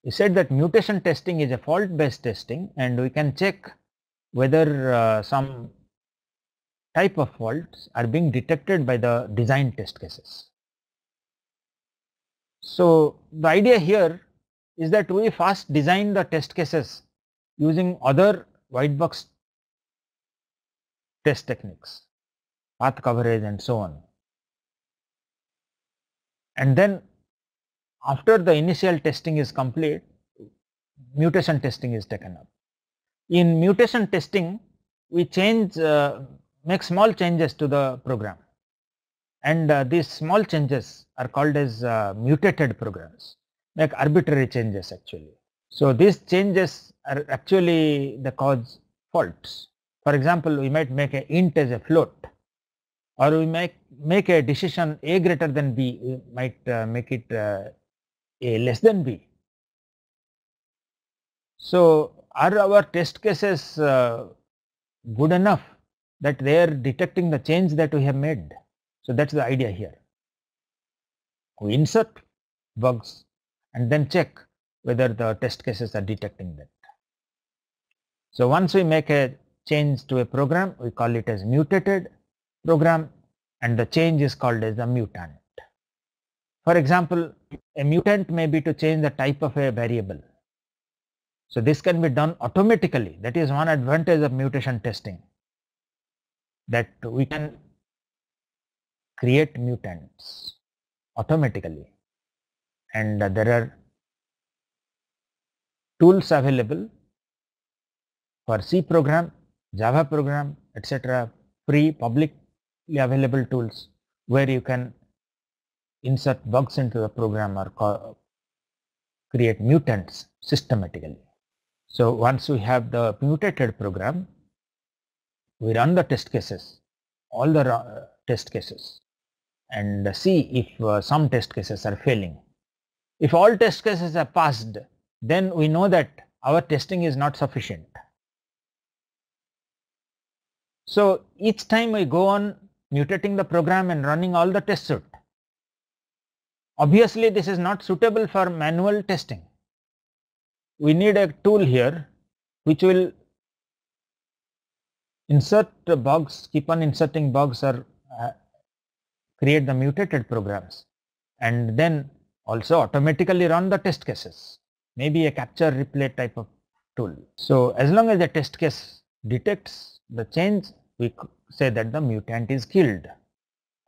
We said that mutation testing is a fault based testing and we can check whether some type of faults are being detected by the design test cases. So the idea here is that we first design the test cases using other white box test techniques, path coverage and so on. And then after the initial testing is complete, mutation testing is taken up. In mutation testing, we make small changes to the program, and these small changes are called as mutated programs, like arbitrary changes actually. So these changes are actually the cause faults. For example, we might make a int as a float, or we make a decision A greater than B, we might make it A less than B. So are our test cases good enough that they are detecting the change that we have made? So that's the idea here. We insert bugs and then check whether the test cases are detecting that. So once we make a change to a program, we call it as mutated program, and the change is called as a mutant. For example, a mutant may be to change the type of a variable. So this can be done automatically. That is one advantage of mutation testing, that we can create mutants automatically, and there are tools available for C program, Java program, etc., free publicly available tools where you can insert bugs into the program or create mutants systematically. So once we have the mutated program, we run the test cases, all the test cases, and see if some test cases are failing. If all test cases are passed, then we know that our testing is not sufficient. So each time we go on mutating the program and running all the test suite. Obviously this is not suitable for manual testing. We need a tool here which will insert the bugs, keep on inserting bugs, or create the mutated programs, and then also automatically run the test cases, maybe a capture replay type of tool. So as long as the test case detects the change, we say that the mutant is killed.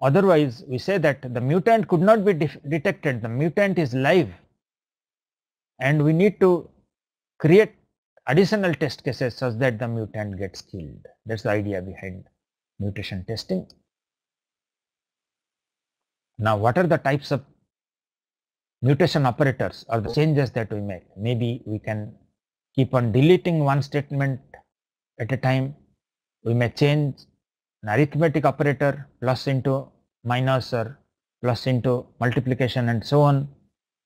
Otherwise we say that the mutant could not be detected, the mutant is live, and we need to create additional test cases such that the mutant gets killed. That's the idea behind mutation testing. Now, what are the types of mutation operators or the changes that we make? Maybe we can keep on deleting one statement at a time. We may change an arithmetic operator, plus into minus or plus into multiplication and so on,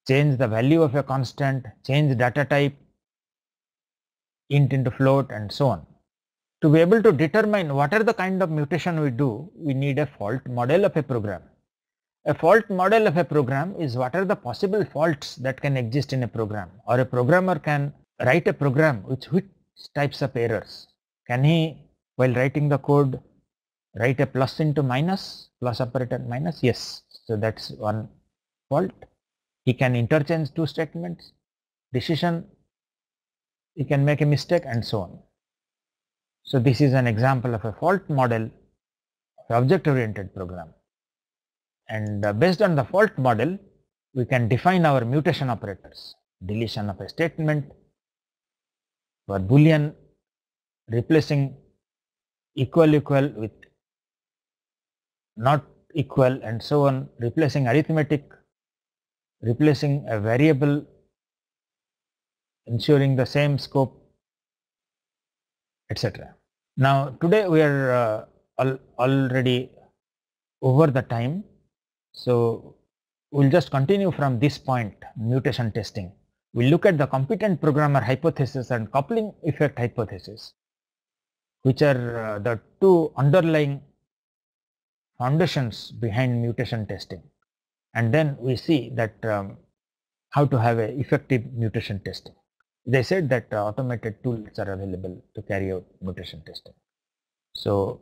change the value of a constant, change data type, int into float and so on. To be able to determine what are the kind of mutation we do, we need a fault model of a program. A fault model of a program is what are the possible faults that can exist in a program, or a programmer can write a program which types of errors. Can he, while writing the code, write a plus into minus, plus operator minus? Yes. So that's one fault. He can interchange two statements, decision, he can make a mistake and so on. So this is an example of a fault model of object-oriented program. And based on the fault model, we can define our mutation operators, deletion of a statement, for Boolean, replacing equal with not equal and so on, replacing arithmetic, replacing a variable, ensuring the same scope, etc. Now today we are already over the time, so we'll just continue from this point, mutation testing. We'll look at the competent programmer hypothesis and coupling effect hypothesis, which are the two underlying foundations behind mutation testing. And then we see that how to have a effective mutation testing. They said that automated tools are available to carry out mutation testing. So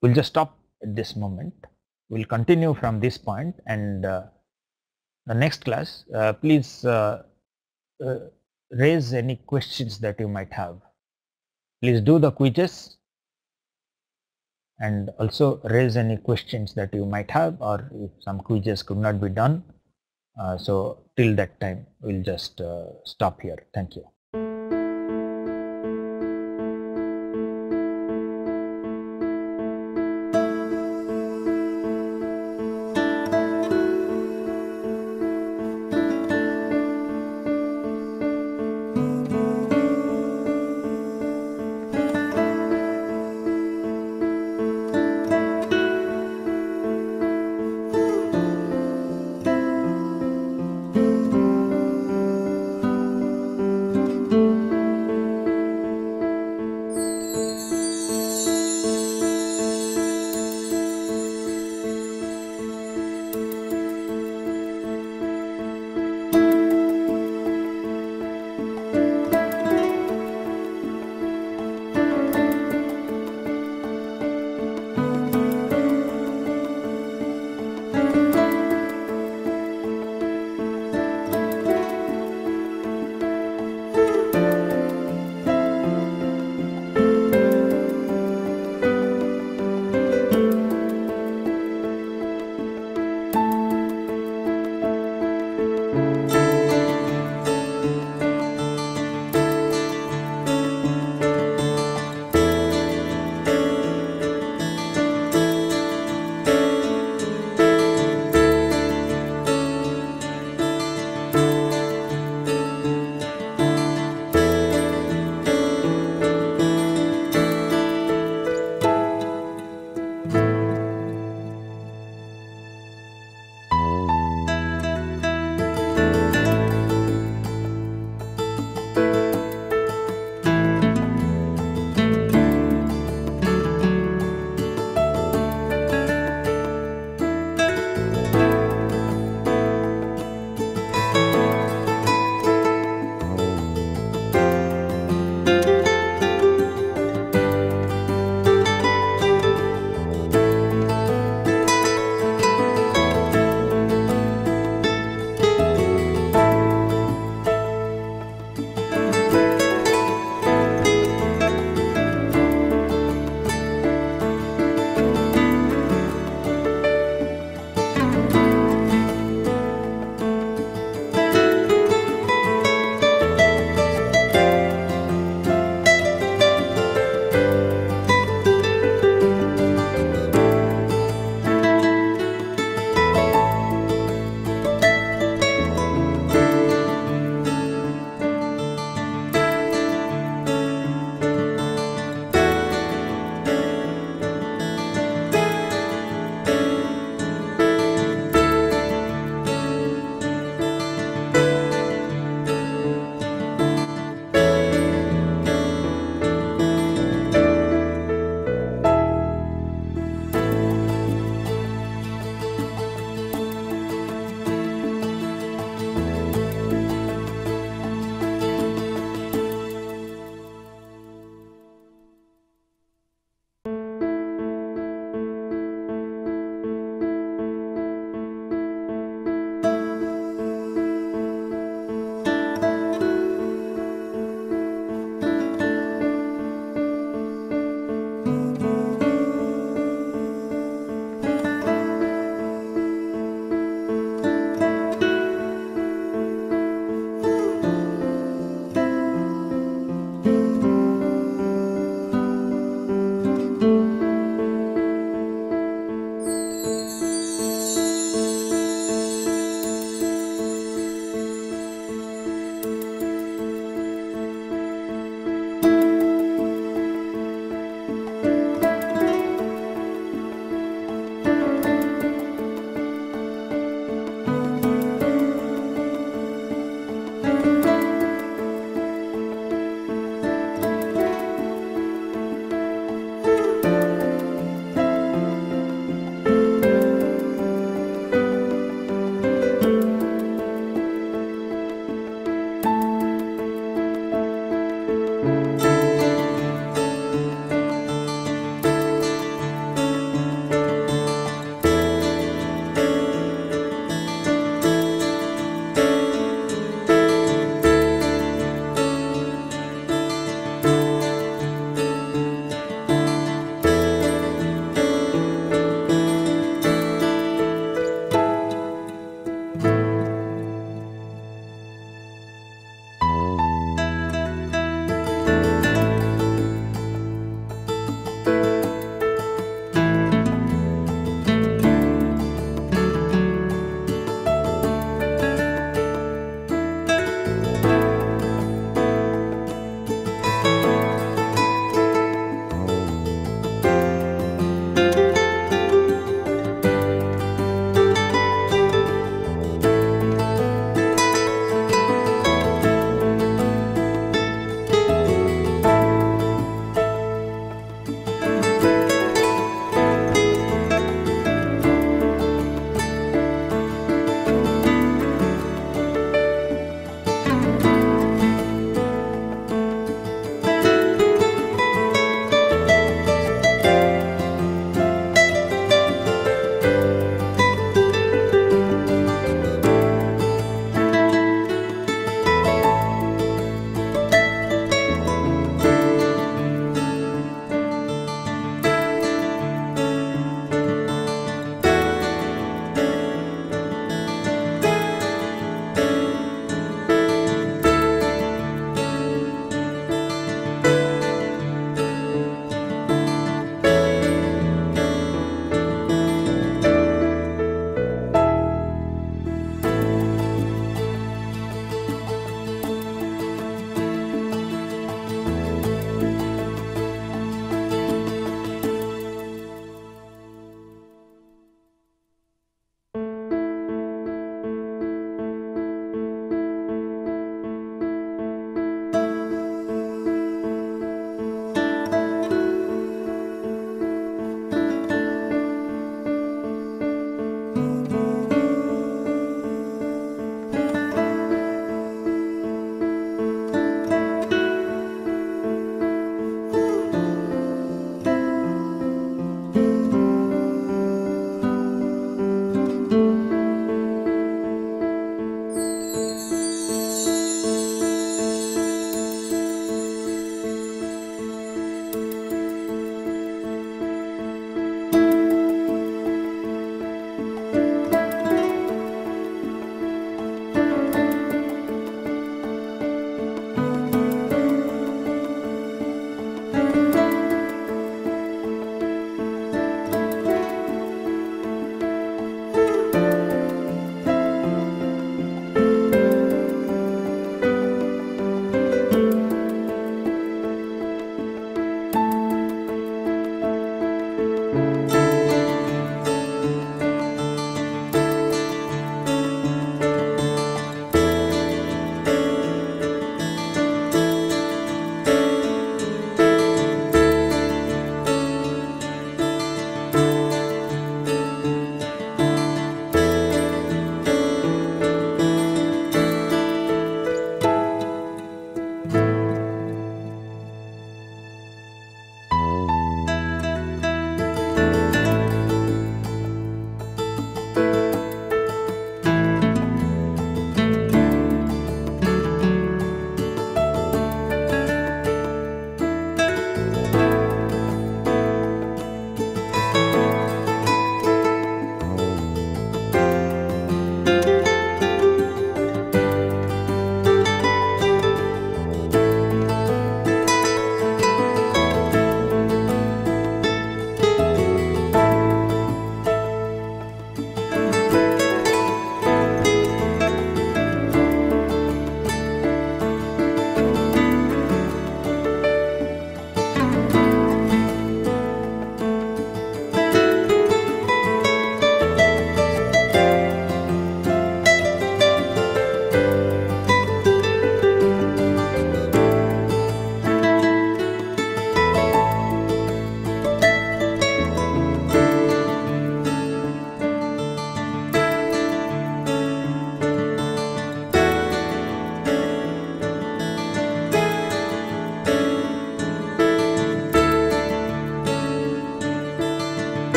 we'll just stop at this moment. We'll continue from this point, and the next class, please raise any questions that you might have. Please do the quizzes and also raise any questions that you might have, or if some quizzes could not be done. So till that time, we'll just stop here. Thank you.